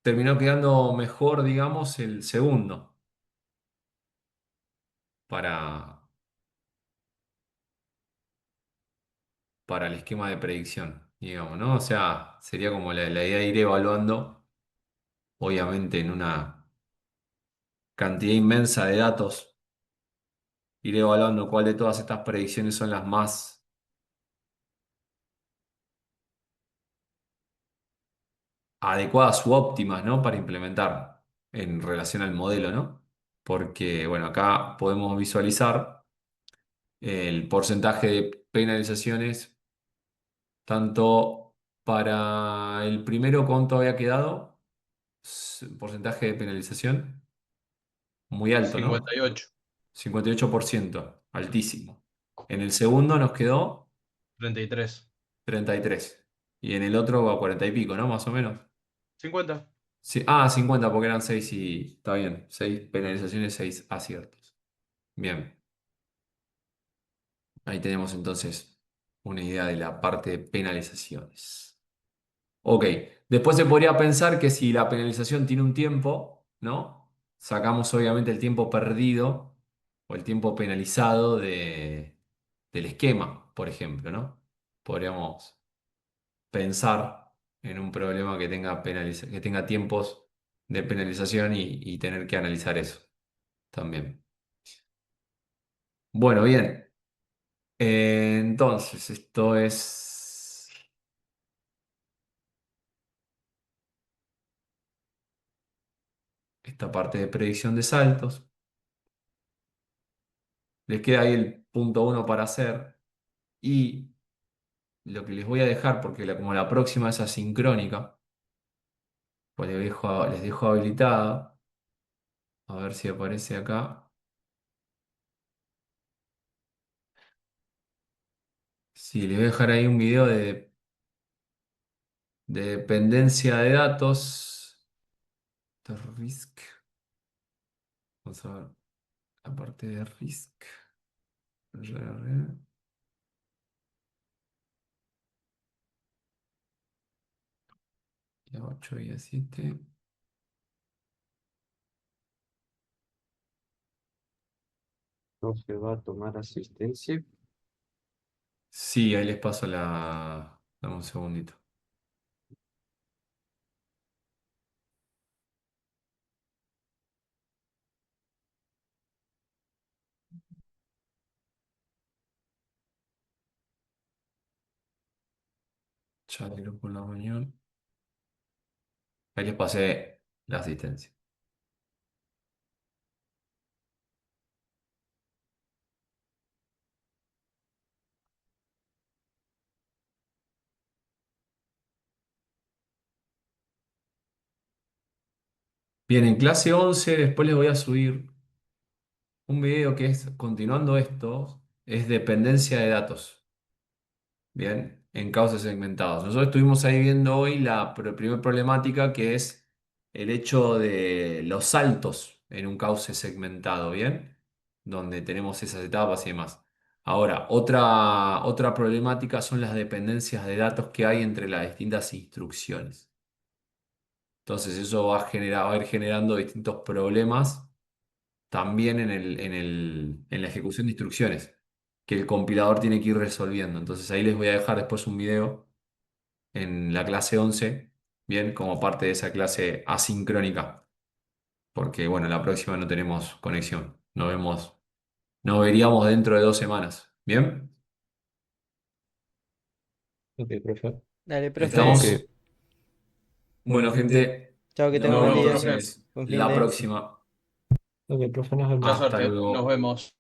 terminó quedando mejor, digamos, el segundo para, para el esquema de predicción, digamos, ¿no? O sea, sería como la idea de ir evaluando, obviamente en una cantidad inmensa de datos, ir evaluando cuál de todas estas predicciones son las más adecuadas u óptimas, ¿no? Para implementar en relación al modelo, ¿no? Porque, bueno, acá podemos visualizar el porcentaje de penalizaciones, tanto para el primero, cuánto había quedado, porcentaje de penalización muy alto, ¿no? 58. 58%, altísimo. En el segundo nos quedó 33. 33. Y en el otro a 40 y pico, ¿no? Más o menos. 50. Sí, 50 porque eran 6 y está bien. 6 penalizaciones, 6 aciertos. Bien, ahí tenemos entonces una idea de la parte de penalizaciones. Ok, después se podría pensar que si la penalización tiene un tiempo, ¿no? Sacamos obviamente el tiempo perdido o el tiempo penalizado del esquema, por ejemplo, ¿no? Podríamos pensar en un problema que tenga que tenga tiempos de penalización y tener que analizar eso también. Bueno, bien. Entonces, esto es esta parte de predicción de saltos. Les queda ahí el punto uno para hacer. Y lo que les voy a dejar, porque como la próxima es asincrónica, pues les dejo habilitada. A ver si aparece acá. Sí, les voy a dejar ahí un video de dependencia de datos. De RISC. Vamos a ver la parte de RISC. Y a 8 y a 7. No se va a tomar asistencia. Sí, ahí les paso la. Dame un segundito. Ya el grupo en la reunión. Ahí les pasé la asistencia. Bien, en clase 11 después les voy a subir un video que es, continuando esto, es dependencia de datos. Bien, en causas segmentados. Nosotros estuvimos ahí viendo hoy la primera problemática que es el hecho de los saltos en un cauce segmentado, ¿bien? Donde tenemos esas etapas y demás. Ahora, otra problemática son las dependencias de datos que hay entre las distintas instrucciones. Entonces eso va a ir generando distintos problemas también en la ejecución de instrucciones que el compilador tiene que ir resolviendo. Entonces ahí les voy a dejar después un video en la clase 11, bien, como parte de esa clase asincrónica, porque bueno, la próxima no tenemos conexión. Nos veríamos dentro de 2 semanas. ¿Bien? Ok, profe. Dale, profe. Ok. ¿Estamos? Bueno, Bueno, gente. gente, Chao, que tenga nos un buen Nos vemos vemos, día. profe. entonces Buen fin la de. próxima. Ok, profe, nos Mucha vemos. Hasta suerte. Nos luego. vemos.